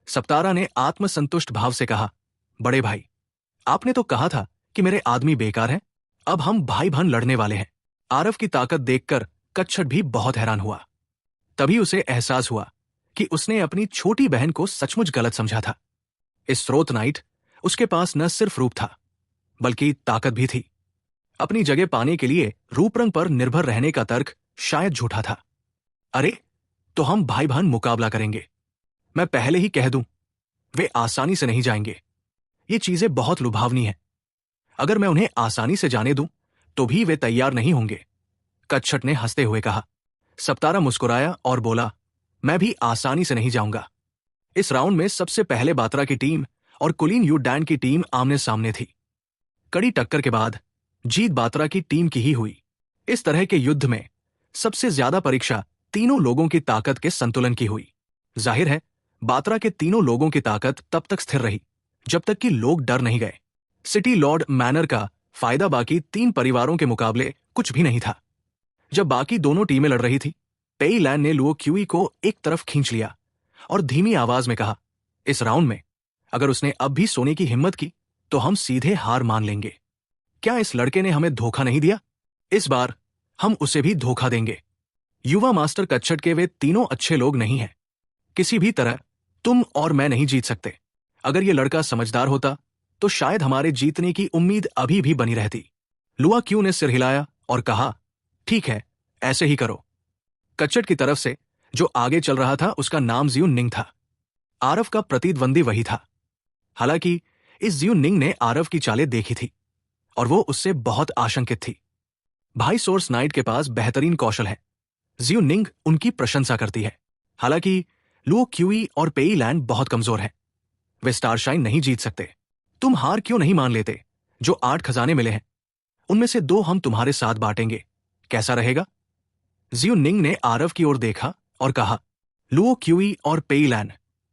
सप्तारा ने आत्मसंतुष्ट भाव से कहा, बड़े भाई, आपने तो कहा था कि मेरे आदमी बेकार हैं, अब हम भाई बहन लड़ने वाले हैं। आरव की ताकत देखकर कच्छट भी बहुत हैरान हुआ। तभी उसे एहसास हुआ कि उसने अपनी छोटी बहन को सचमुच गलत समझा था। इस स्रोत नाइट उसके पास न सिर्फ रूप था बल्कि ताकत भी थी। अपनी जगह पाने के लिए रूप रंग पर निर्भर रहने का तर्क शायद झूठा था। अरे, तो हम भाई बहन मुकाबला करेंगे। मैं पहले ही कह दूं, वे आसानी से नहीं जाएंगे। ये चीजें बहुत लुभावनी हैं। अगर मैं उन्हें आसानी से जाने दूं तो भी वे तैयार नहीं होंगे। कच्छट ने हंसते हुए कहा। सप्तारा मुस्कुराया और बोला, मैं भी आसानी से नहीं जाऊंगा। इस राउंड में सबसे पहले बात्रा की टीम और कुलीन यू डैन की टीम आमने सामने थी। कड़ी टक्कर के बाद जीत बात्रा की टीम की ही हुई। इस तरह के युद्ध में सबसे ज्यादा परीक्षा तीनों लोगों की ताकत के संतुलन की हुई। जाहिर है बात्रा के तीनों लोगों की ताकत तब तक स्थिर रही जब तक कि लोग डर नहीं गए। सिटी लॉर्ड मैनर का फायदा बाकी 3 परिवारों के मुकाबले कुछ भी नहीं था। जब बाकी दोनों टीमें लड़ रही थी, पेई लैन ने लुओ क्यूई को एक तरफ खींच लिया और धीमी आवाज में कहा, इस राउंड में अगर उसने अब भी सोने की हिम्मत की तो हम सीधे हार मान लेंगे। क्या इस लड़के ने हमें धोखा नहीं दिया? इस बार हम उसे भी धोखा देंगे। युवा मास्टर कच्छट के वे तीनों अच्छे लोग नहीं हैं। किसी भी तरह तुम और मैं नहीं जीत सकते। अगर ये लड़का समझदार होता तो शायद हमारे जीतने की उम्मीद अभी भी बनी रहती। लुआ क्यू ने सिर हिलाया और कहा, ठीक है, ऐसे ही करो। कच्छट की तरफ से जो आगे चल रहा था उसका नाम जियू निंग था। आरव का प्रतिद्वंदी वही था। हालांकि इस जियू निंग ने आरव की चालें देखी थी और वो उससे बहुत आशंकित थी। भाई सोर्स नाइट के पास बेहतरीन कौशल है। जियू निंग उनकी प्रशंसा करती है। हालांकि लुओ क्यूई और पेई लैंड बहुत कमजोर हैं। वे स्टारशाइन नहीं जीत सकते। तुम हार क्यों नहीं मान लेते? जो 8 खजाने मिले हैं उनमें से 2 हम तुम्हारे साथ बांटेंगे, कैसा रहेगा? जियू निंग ने आरव की ओर देखा और कहा। लुओ क्यूई और पेई लैंड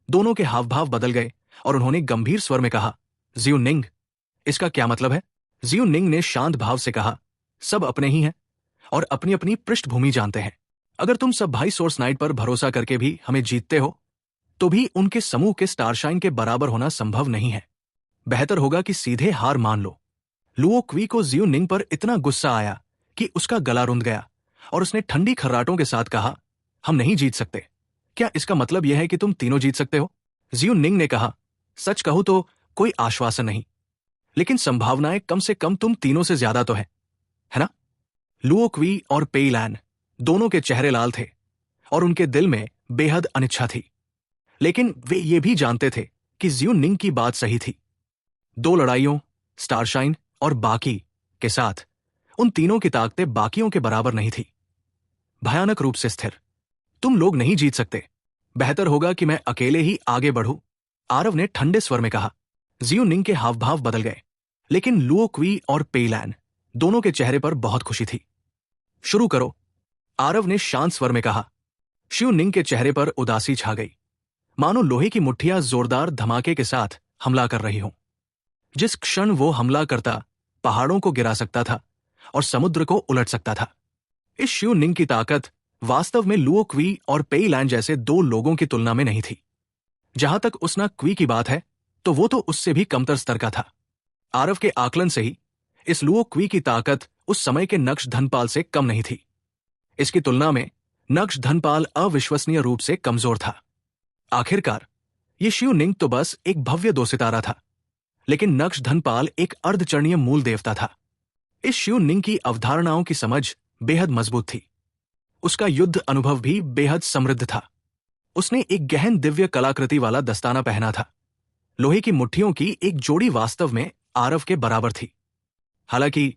दोनों के हाव भाव बदल गए और उन्होंने गंभीर स्वर में कहा, जियू निंग, इसका क्या मतलब है? जियू निंग ने शांत भाव से कहा, सब अपने ही हैं और अपनी अपनी पृष्ठभूमि जानते हैं। अगर तुम सब भाई सोर्स नाइट पर भरोसा करके भी हमें जीतते हो तो भी उनके समूह के स्टारशाइन के बराबर होना संभव नहीं है। बेहतर होगा कि सीधे हार मान लो। लुओ क्वी को जियू निंग पर इतना गुस्सा आया कि उसका गला रुंध गया और उसने ठंडी खर्राटों के साथ कहा, हम नहीं जीत सकते। क्या इसका मतलब यह है कि तुम तीनों जीत सकते हो? जियू निंग ने कहा, सच कहूं तो कोई आश्वासन नहीं, लेकिन संभावनाएं कम से कम तुम तीनों से ज्यादा तो है ना? लुओ क्वी और पेई लैन दोनों के चेहरे लाल थे और उनके दिल में बेहद अनिच्छा थी, लेकिन वे ये भी जानते थे कि जियू निंग की बात सही थी। 2 लड़ाइयों, स्टारशाइन और बाकी के साथ उन तीनों की ताकतें बाकियों के बराबर नहीं थी। भयानक रूप से स्थिर। तुम लोग नहीं जीत सकते। बेहतर होगा कि मैं अकेले ही आगे बढ़ूं, आरव ने ठंडे स्वर में कहा। जियू निंग के हाव भाव बदल गए, लेकिन लुओ क्वी और पेई लैन दोनों के चेहरे पर बहुत खुशी थी। शुरू करो, आरव ने शांत स्वर में कहा। जियू निंग के चेहरे पर उदासी छा गई, मानो लोहे की मुट्ठियां जोरदार धमाके के साथ हमला कर रही हों। जिस क्षण वो हमला करता पहाड़ों को गिरा सकता था और समुद्र को उलट सकता था। इस शिव निंग की ताकत वास्तव में लुओ क्वी और पेई लैन जैसे दो लोगों की तुलना में नहीं थी। जहां तक उसना क्वी की बात है तो वो तो उससे भी कमतर स्तर का था। आरव के आकलन से ही इस लुओ क्वी की ताकत उस समय के नक्श धनपाल से कम नहीं थी। इसकी तुलना में नक्श धनपाल अविश्वसनीय रूप से कमजोर था। आखिरकार ये शिव निंग तो बस एक भव्य दो सितारा था, लेकिन नक्श धनपाल एक अर्धचरणीय मूल देवता था। इस शिव निंग की अवधारणाओं की समझ बेहद मजबूत थी। उसका युद्ध अनुभव भी बेहद समृद्ध था। उसने एक गहन दिव्य कलाकृति वाला दस्ताना पहना था। लोहे की मुट्ठियों की एक जोड़ी वास्तव में आरव के बराबर थी। हालांकि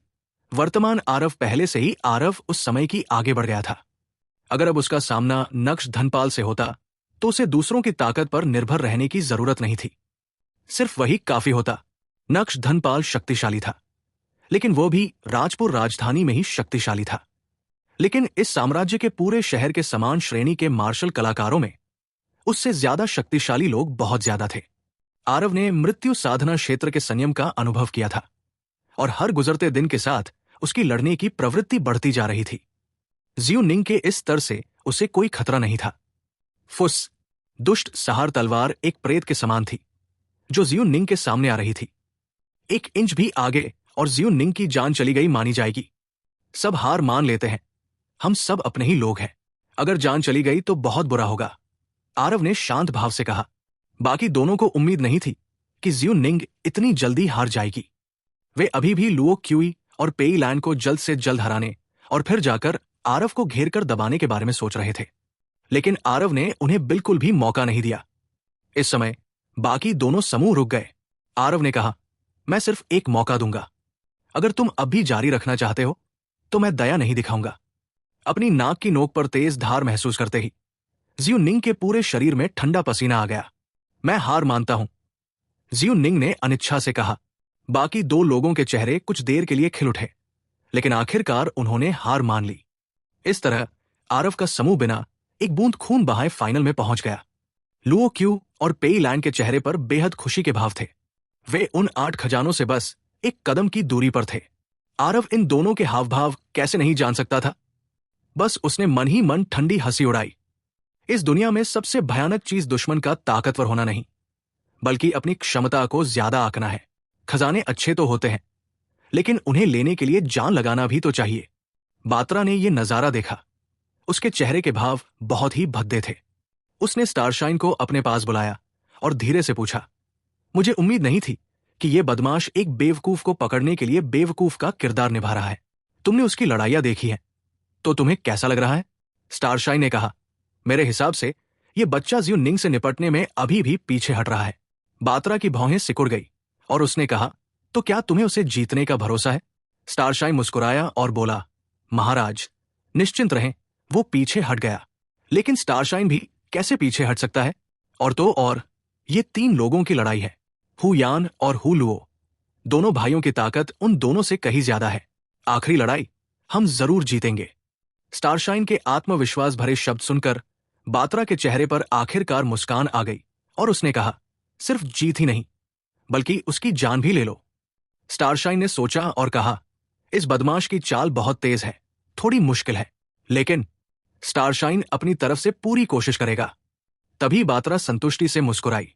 वर्तमान आरव पहले से ही आरव उस समय की आगे बढ़ गया था। अगर अब उसका सामना नक्श धनपाल से होता तो उसे दूसरों की ताकत पर निर्भर रहने की जरूरत नहीं थी। सिर्फ वही काफी होता। नक्श धनपाल शक्तिशाली था, लेकिन वो भी राजपुर राजधानी में ही शक्तिशाली था। लेकिन इस साम्राज्य के पूरे शहर के समान श्रेणी के मार्शल कलाकारों में उससे ज्यादा शक्तिशाली लोग बहुत ज्यादा थे। आरव ने मृत्यु साधना क्षेत्र के संयम का अनुभव किया था और हर गुजरते दिन के साथ उसकी लड़ने की प्रवृत्ति बढ़ती जा रही थी। जियो निंग के इस स्तर से उसे कोई खतरा नहीं था। फुस दुष्ट सहार तलवार एक प्रेत के समान थी जो जियो निंग के सामने आ रही थी। 1 इंच भी आगे और जियो निंग की जान चली गई मानी जाएगी। सब हार मान लेते हैं, हम सब अपने ही लोग हैं। अगर जान चली गई तो बहुत बुरा होगा, आरव ने शांत भाव से कहा। बाकी दोनों को उम्मीद नहीं थी कि जियो निंग इतनी जल्दी हार जाएगी। वे अभी भी लुओ क्यूई और पेई लैन को जल्द से जल्द हराने और फिर जाकर आरव को घेरकर दबाने के बारे में सोच रहे थे, लेकिन आरव ने उन्हें बिल्कुल भी मौका नहीं दिया। इस समय बाकी दोनों समूह रुक गए। आरव ने कहा, मैं सिर्फ एक मौका दूंगा। अगर तुम अब भी जारी रखना चाहते हो तो मैं दया नहीं दिखाऊंगा। अपनी नाक की नोक पर तेज धार महसूस करते ही जियो निंग के पूरे शरीर में ठंडा पसीना आ गया। मैं हार मानता हूं, जियो निंग ने अनिच्छा से कहा। बाकी दो लोगों के चेहरे कुछ देर के लिए खिल उठे, लेकिन आखिरकार उन्होंने हार मान ली। इस तरह आरव का समूह बिना एक बूंद खून बहाए फाइनल में पहुंच गया। लुओ क्यू और पेई लैन के चेहरे पर बेहद खुशी के भाव थे। वे उन 8 खजानों से बस एक कदम की दूरी पर थे। आरव इन दोनों के हाव भाव कैसे नहीं जान सकता था। बस उसने मन ही मन ठंडी हंसी उड़ाई। इस दुनिया में सबसे भयानक चीज दुश्मन का ताकतवर होना नहीं, बल्कि अपनी क्षमता को ज्यादा आंकना है। खजाने अच्छे तो होते हैं, लेकिन उन्हें लेने के लिए जान लगाना भी तो चाहिए। बात्रा ने यह नजारा देखा। उसके चेहरे के भाव बहुत ही भद्दे थे। उसने स्टारशाइन को अपने पास बुलाया और धीरे से पूछा, मुझे उम्मीद नहीं थी कि यह बदमाश एक बेवकूफ को पकड़ने के लिए बेवकूफ का किरदार निभा रहा है। तुमने उसकी लड़ाइयां देखी हैं, तो तुम्हें कैसा लग रहा है? स्टारशाइन ने कहा, मेरे हिसाब से यह बच्चा जियो निंग से निपटने में अभी भी पीछे हट रहा है। बात्रा की भौहें सिकुड़ गई और उसने कहा, तो क्या तुम्हें उसे जीतने का भरोसा है? स्टारशाइन मुस्कुराया और बोला, महाराज निश्चिंत रहें, वो पीछे हट गया। लेकिन स्टारशाइन भी कैसे पीछे हट सकता है? और तो और ये 3 लोगों की लड़ाई है। हु यान और हु लुओ, दोनों भाइयों की ताकत उन दोनों से कहीं ज्यादा है। आखिरी लड़ाई हम जरूर जीतेंगे। स्टारशाइन के आत्मविश्वास भरे शब्द सुनकर बात्रा के चेहरे पर आखिरकार मुस्कान आ गई और उसने कहा, सिर्फ जीत ही नहीं बल्कि उसकी जान भी ले लो। स्टारशाइन ने सोचा और कहा, इस बदमाश की चाल बहुत तेज है, थोड़ी मुश्किल है, लेकिन स्टारशाइन अपनी तरफ से पूरी कोशिश करेगा। तभी बात्रा संतुष्टि से मुस्कुराई।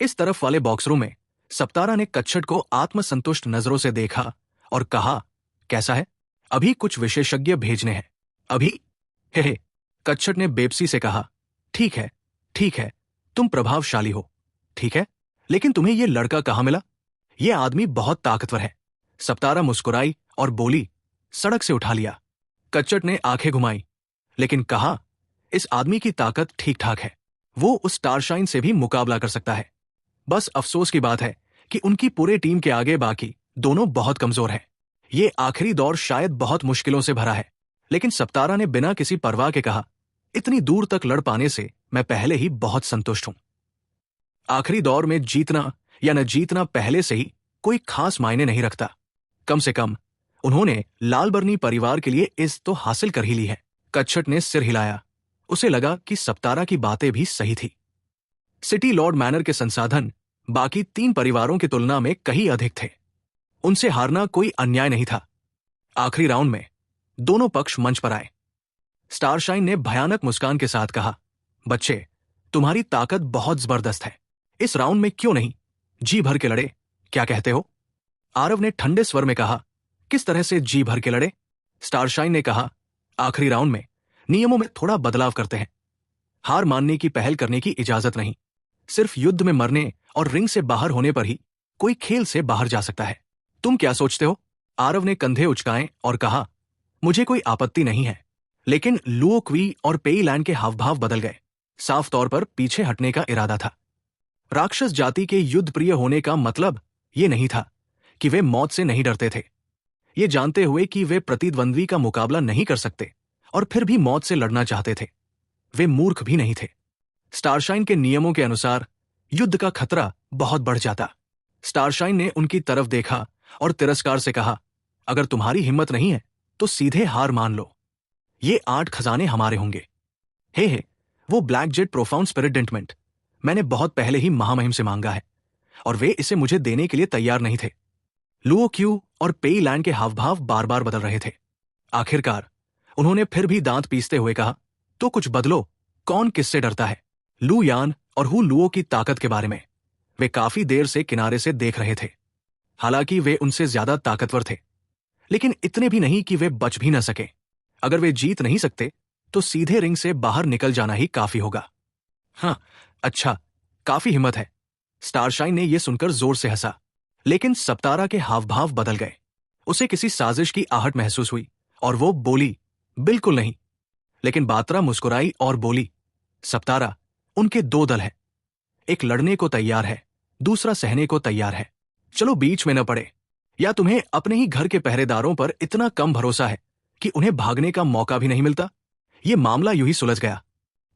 इस तरफ वाले बॉक्स रूम में सप्तारा ने कच्छट को आत्मसंतुष्ट नजरों से देखा और कहा, कैसा है? अभी कुछ विशेषज्ञ भेजने हैं। अभी? हे, कच्छट ने बेबसी से कहा, ठीक है, तुम प्रभावशाली हो, ठीक है, लेकिन तुम्हें यह लड़का कहां मिला? यह आदमी बहुत ताकतवर है। सप्तारा मुस्कुराई और बोली, सड़क से उठा लिया। कच्छट ने आंखें घुमाई, लेकिन कहा, इस आदमी की ताकत ठीक ठाक है, वो उस स्टारशाइन से भी मुकाबला कर सकता है। बस अफसोस की बात है कि उनकी पूरे टीम के आगे बाकी दोनों बहुत कमजोर हैं। ये आखिरी दौर शायद बहुत मुश्किलों से भरा है। लेकिन सप्तारा ने बिना किसी परवाह के कहा, इतनी दूर तक लड़ पाने से मैं पहले ही बहुत संतुष्ट हूं। आखिरी दौर में जीतना या न जीतना पहले से ही कोई खास मायने नहीं रखता। कम से कम उन्होंने लालबर्नी परिवार के लिए इज्जत तो हासिल कर ही ली है। कच्छट ने सिर हिलाया। उसे लगा कि सप्तारा की बातें भी सही थी। सिटी लॉर्ड मैनर के संसाधन बाकी 3 परिवारों की तुलना में कहीं अधिक थे। उनसे हारना कोई अन्याय नहीं था। आखिरी राउंड में दोनों पक्ष मंच पर आए। स्टारशाइन ने भयानक मुस्कान के साथ कहा, बच्चे, तुम्हारी ताकत बहुत जबरदस्त है। इस राउंड में क्यों नहीं जी भर के लड़े? क्या कहते हो? आरव ने ठंडे स्वर में कहा, किस तरह से जी भर के लड़े? स्टारशाइन ने कहा, आखिरी राउंड में नियमों में थोड़ा बदलाव करते हैं। हार मानने की पहल करने की इजाजत नहीं। सिर्फ युद्ध में मरने और रिंग से बाहर होने पर ही कोई खेल से बाहर जा सकता है। तुम क्या सोचते हो? आरव ने कंधे उचकाए और कहा, मुझे कोई आपत्ति नहीं है। लेकिन लुओ क्वी और पेईलैंड के हावभाव बदल गए। साफ तौर पर पीछे हटने का इरादा था। राक्षस जाति के युद्ध प्रिय होने का मतलब ये नहीं था कि वे मौत से नहीं डरते थे। ये जानते हुए कि वे प्रतिद्वंद्वी का मुकाबला नहीं कर सकते और फिर भी मौत से लड़ना चाहते थे, वे मूर्ख भी नहीं थे। स्टारशाइन के नियमों के अनुसार युद्ध का खतरा बहुत बढ़ जाता। स्टारशाइन ने उनकी तरफ देखा और तिरस्कार से कहा, अगर तुम्हारी हिम्मत नहीं है तो सीधे हार मान लो। ये 8 खजाने हमारे होंगे। हे, वो ब्लैक जेट प्रोफाउंड स्पिरिट डेंटमेंट मैंने बहुत पहले ही महामहिम से मांगा है और वे इसे मुझे देने के लिए तैयार नहीं थे। लुओ क्यू और पेईलैंड के हावभाव बार बार बदल रहे थे। आखिरकार उन्होंने फिर भी दांत पीसते हुए कहा, तो कुछ बदलो, कौन किससे डरता है? लू यान और हु लुओ की ताकत के बारे में वे काफी देर से किनारे से देख रहे थे। हालांकि वे उनसे ज्यादा ताकतवर थे, लेकिन इतने भी नहीं कि वे बच भी न सके। अगर वे जीत नहीं सकते तो सीधे रिंग से बाहर निकल जाना ही काफी होगा। हाँ, अच्छा, काफी हिम्मत है। स्टारशाइन ने यह सुनकर जोर से हंसा, लेकिन सप्तारा के हावभाव बदल गए। उसे किसी साजिश की आहट महसूस हुई और वो बोली, बिल्कुल नहीं। लेकिन बात्रा मुस्कुराई और बोली, सप्तारा, उनके 2 दल हैं। एक लड़ने को तैयार है, दूसरा सहने को तैयार है। चलो बीच में न पड़े। या तुम्हें अपने ही घर के पहरेदारों पर इतना कम भरोसा है कि उन्हें भागने का मौका भी नहीं मिलता? ये मामला यूं ही सुलझ गया।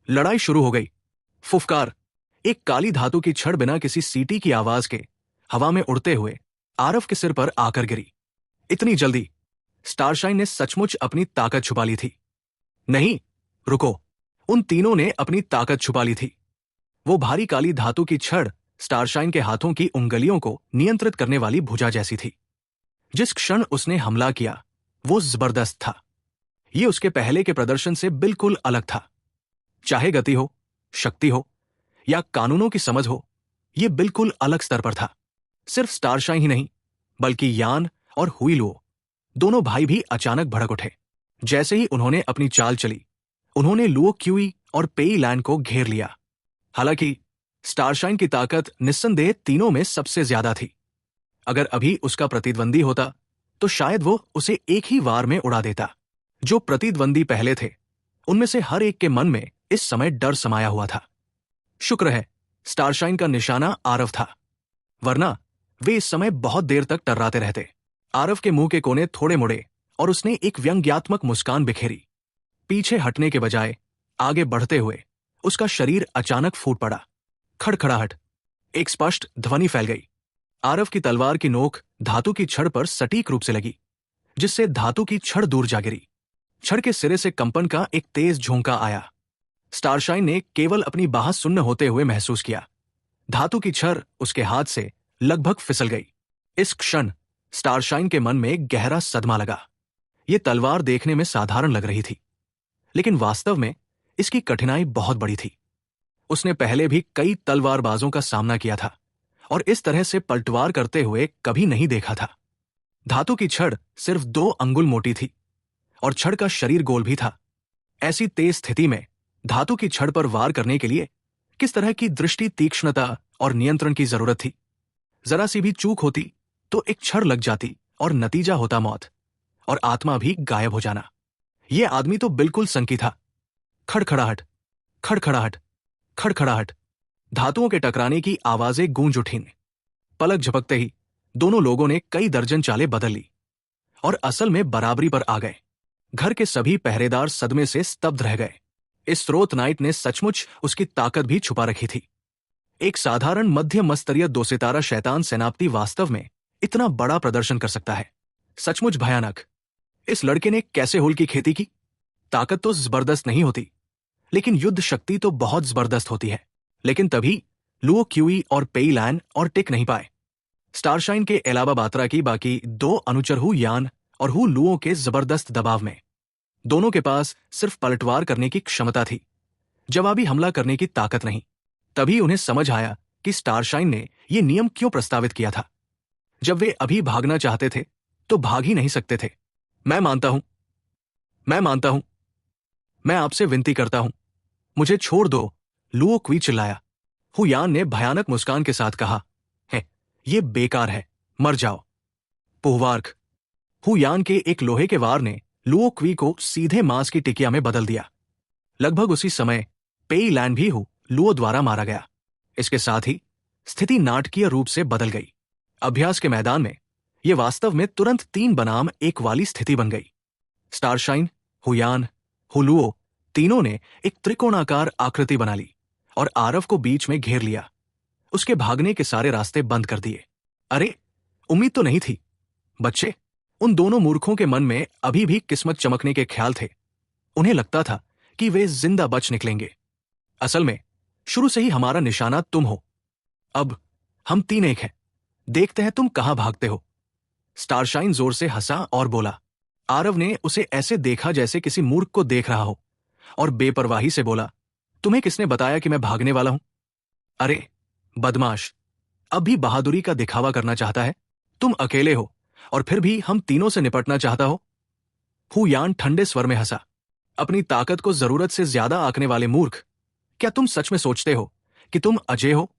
लड़ाई शुरू हो गई। फुफकार, एक काली धातु की छड़ बिना किसी सीटी की आवाज के हवा में उड़ते हुए आरव के सिर पर आकर गिरी। इतनी जल्दी? स्टारशाइन ने सचमुच अपनी ताकत छुपा ली थी? नहीं, रुको, उन तीनों ने अपनी ताकत छुपा ली थी। वो भारी काली धातु की छड़ स्टारशाइन के हाथों की उंगलियों को नियंत्रित करने वाली भुजा जैसी थी। जिस क्षण उसने हमला किया वो जबरदस्त था। ये उसके पहले के प्रदर्शन से बिल्कुल अलग था। चाहे गति हो, शक्ति हो या कानूनों की समझ हो, ये बिल्कुल अलग स्तर पर था। सिर्फ स्टारशाइन ही नहीं, बल्कि यान और हुईलुओ दोनों भाई भी अचानक भड़क उठे। जैसे ही उन्होंने अपनी चाल चली, उन्होंने लुओ क्यूई और पेईलैंड को घेर लिया। हालांकि स्टारशाइन की ताकत निस्संदेह तीनों में सबसे ज्यादा थी। अगर अभी उसका प्रतिद्वंदी होता तो शायद वो उसे एक ही वार में उड़ा देता। जो प्रतिद्वंदी पहले थे, उनमें से हर एक के मन में इस समय डर समाया हुआ था। शुक्र है स्टारशाइन का निशाना आरव था, वरना वे इस समय बहुत देर तक टर्राते रहते। आरव के मुंह के कोने थोड़े मुड़े और उसने एक व्यंग्यात्मक मुस्कान बिखेरी। पीछे हटने के बजाय आगे बढ़ते हुए उसका शरीर अचानक फूट पड़ा। खड़खड़ाहट, एक स्पष्ट ध्वनि फैल गई। आरव की तलवार की नोक धातु की छड़ पर सटीक रूप से लगी, जिससे धातु की छड़ दूर जा गिरी। छड़ के सिरे से कंपन का एक तेज झोंका आया। स्टारशाइन ने केवल अपनी बाह सुन्न होते हुए महसूस किया। धातु की छड़ उसके हाथ से लगभग फिसल गई। इस क्षण स्टारशाइन के मन में गहरा सदमा लगा। ये तलवार देखने में साधारण लग रही थी, लेकिन वास्तव में इसकी कठिनाई बहुत बड़ी थी। उसने पहले भी कई तलवारबाजों का सामना किया था और इस तरह से पलटवार करते हुए कभी नहीं देखा था। धातु की छड़ सिर्फ 2 अंगुल मोटी थी और छड़ का शरीर गोल भी था। ऐसी तेज स्थिति में धातु की छड़ पर वार करने के लिए किस तरह की दृष्टि, तीक्ष्णता और नियंत्रण की जरूरत थी? जरा सी भी चूक होती तो एक छड़ लग जाती और नतीजा होता मौत और आत्मा भी गायब हो जाना। यह आदमी तो बिल्कुल संकी था। खड़खड़ाहट, खड़खड़ाहट, खड़खड़ाहट, धातुओं के टकराने की आवाजें गूंज उठीं। पलक झपकते ही दोनों लोगों ने कई दर्जन चालें बदल ली और असल में बराबरी पर आ गए। घर के सभी पहरेदार सदमे से स्तब्ध रह गए। इस स्रोत नाइट ने सचमुच उसकी ताकत भी छुपा रखी थी। एक साधारण मध्यम स्तरीय 2 सितारा शैतान सेनापति वास्तव में इतना बड़ा प्रदर्शन कर सकता है? सचमुच भयानक। इस लड़के ने कैसे हुल की खेती की? ताकत तो जबरदस्त नहीं होती, लेकिन युद्ध शक्ति तो बहुत जबरदस्त होती है। लेकिन तभी लुओ क्यूई और पेईलैंड और टिक नहीं पाए। स्टारशाइन के अलावा बात्रा की बाकी दो अनुचर हु यान और हु लुओं के जबरदस्त दबाव में। दोनों के पास सिर्फ पलटवार करने की क्षमता थी, जवाबी हमला करने की ताकत नहीं। तभी उन्हें समझ आया कि स्टारशाइन ने यह नियम क्यों प्रस्तावित किया था। जब वे अभी भागना चाहते थे तो भाग ही नहीं सकते थे। मैं मानता हूं, मैं आपसे विनती करता हूं, मुझे छोड़ दो, लुओ क्वी चिल्लाया। हुयान ने भयानक मुस्कान के साथ कहा, है, ये बेकार है, मर जाओ। पुहवार्क। हुयान के एक लोहे के वार ने लुओ क्वी को सीधे मांस की टिकिया में बदल दिया। लगभग उसी समय पेई लैंड भी लुओ द्वारा मारा गया। इसके साथ ही स्थिति नाटकीय रूप से बदल गई। अभ्यास के मैदान में यह वास्तव में तुरंत 3 बनाम 1 वाली स्थिति बन गई। स्टारशाइन, हुयान, हुलुओ तीनों ने एक त्रिकोणाकार आकृति बना ली और आरव को बीच में घेर लिया। उसके भागने के सारे रास्ते बंद कर दिए। अरे, उम्मीद तो नहीं थी। बच्चे, उन दोनों मूर्खों के मन में अभी भी किस्मत चमकने के ख्याल थे। उन्हें लगता था कि वे जिंदा बच निकलेंगे। असल में शुरू से ही हमारा निशाना तुम हो। अब हम 3 एक हैं। देखते हैं तुम कहां भागते हो। स्टारशाइन जोर से हंसा और बोला। आरव ने उसे ऐसे देखा जैसे किसी मूर्ख को देख रहा हो और बेपरवाही से बोला, तुम्हें किसने बताया कि मैं भागने वाला हूं? अरे बदमाश, अब भी बहादुरी का दिखावा करना चाहता है? तुम अकेले हो और फिर भी हम तीनों से निपटना चाहता हो? हुयान ठंडे स्वर में हंसा। अपनी ताकत को जरूरत से ज्यादा आंकने वाले मूर्ख, क्या तुम सच में सोचते हो कि तुम अजय हो?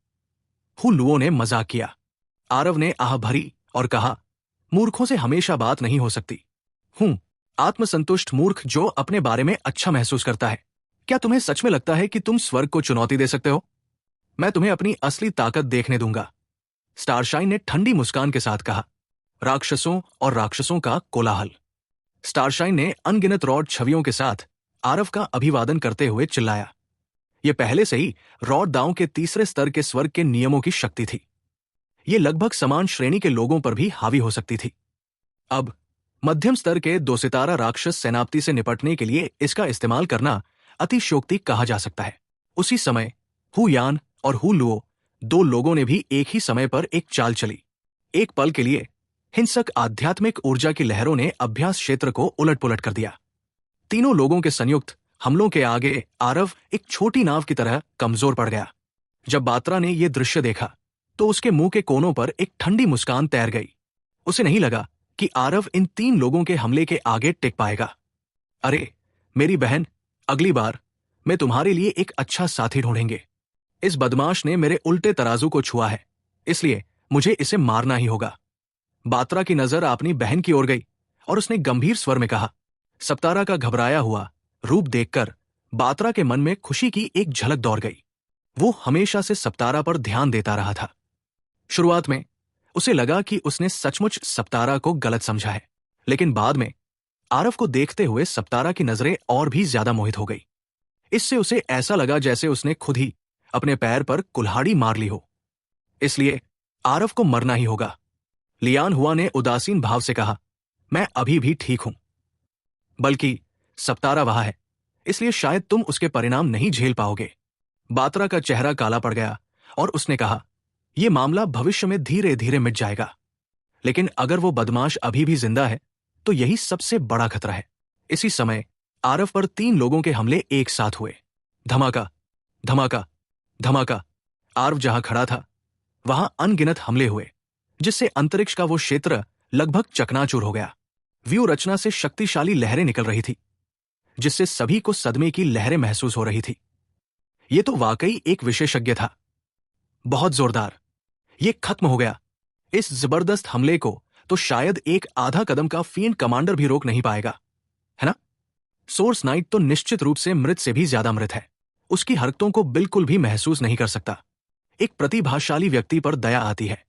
लुओ ने मजाक किया। आरव ने आह भरी और कहा, मूर्खों से हमेशा बात नहीं हो सकती। आत्मसंतुष्ट मूर्ख जो अपने बारे में अच्छा महसूस करता है। क्या तुम्हें सच में लगता है कि तुम स्वर्ग को चुनौती दे सकते हो? मैं तुम्हें अपनी असली ताकत देखने दूंगा। स्टारशाइन ने ठंडी मुस्कान के साथ कहा। राक्षसों और राक्षसों का कोलाहल। स्टारशाइन ने अनगिनत रॉड छवियों के साथ आरव का अभिवादन करते हुए चिल्लाया। यह पहले से ही रॉड दांव के तीसरे स्तर के स्वर्ग के नियमों की शक्ति थी। यह लगभग समान श्रेणी के लोगों पर भी हावी हो सकती थी। अब मध्यम स्तर के 2 सितारा राक्षस सेनापति से निपटने के लिए इसका इस्तेमाल करना अतिशयोक्ति कहा जा सकता है। उसी समय हुयान और हुलुओ 2 लोगों ने भी एक ही समय पर एक चाल चली। एक पल के लिए हिंसक आध्यात्मिक ऊर्जा की लहरों ने अभ्यास क्षेत्र को उलट-पुलट कर दिया। तीनों लोगों के संयुक्त हमलों के आगे आरव एक छोटी नाव की तरह कमजोर पड़ गया। जब बात्रा ने यह दृश्य देखा तो उसके मुंह के कोनों पर एक ठंडी मुस्कान तैर गई। उसे नहीं लगा कि आरव इन 3 लोगों के हमले के आगे टिक पाएगा। अरे मेरी बहन, अगली बार मैं तुम्हारे लिए एक अच्छा साथी ढूंढेंगे। इस बदमाश ने मेरे उल्टे तराजू को छुआ है, इसलिए मुझे इसे मारना ही होगा। बात्रा की नजर अपनी बहन की ओर गई और उसने गंभीर स्वर में कहा। सप्तारा का घबराया हुआ रूप देखकर बात्रा के मन में खुशी की एक झलक दौड़ गई। वो हमेशा से सप्तारा पर ध्यान देता रहा था। शुरुआत में उसे लगा कि उसने सचमुच सप्तारा को गलत समझा है, लेकिन बाद में आरव को देखते हुए सप्तारा की नजरें और भी ज्यादा मोहित हो गई। इससे उसे ऐसा लगा जैसे उसने खुद ही अपने पैर पर कुल्हाड़ी मार ली हो। इसलिए आरव को मरना ही होगा। लियान हुआ ने उदासीन भाव से कहा, मैं अभी भी ठीक हूं। बल्कि सप्तारा वहां है, इसलिए शायद तुम उसके परिणाम नहीं झेल पाओगे। बात्रा का चेहरा काला पड़ गया और उसने कहा, यह मामला भविष्य में धीरे धीरे मिट जाएगा, लेकिन अगर वो बदमाश अभी भी जिंदा है तो यही सबसे बड़ा खतरा है। इसी समय आरव पर 3 लोगों के हमले एक साथ हुए। धमाका, धमाका, धमाका। आरव जहां खड़ा था वहां अनगिनत हमले हुए, जिससे अंतरिक्ष का वो क्षेत्र लगभग चकनाचूर हो गया। व्यू रचना से शक्तिशाली लहरें निकल रही थी, जिससे सभी को सदमे की लहरें महसूस हो रही थी। यह तो वाकई एक विशेषज्ञ था। बहुत जोरदार। यह खत्म हो गया। इस जबरदस्त हमले को तो शायद एक आधा कदम का फील्ड कमांडर भी रोक नहीं पाएगा, है ना? सोर्स नाइट तो निश्चित रूप से मृत से भी ज्यादा मृत है। उसकी हरकतों को बिल्कुल भी महसूस नहीं कर सकता। एक प्रतिभाशाली व्यक्ति पर दया आती है,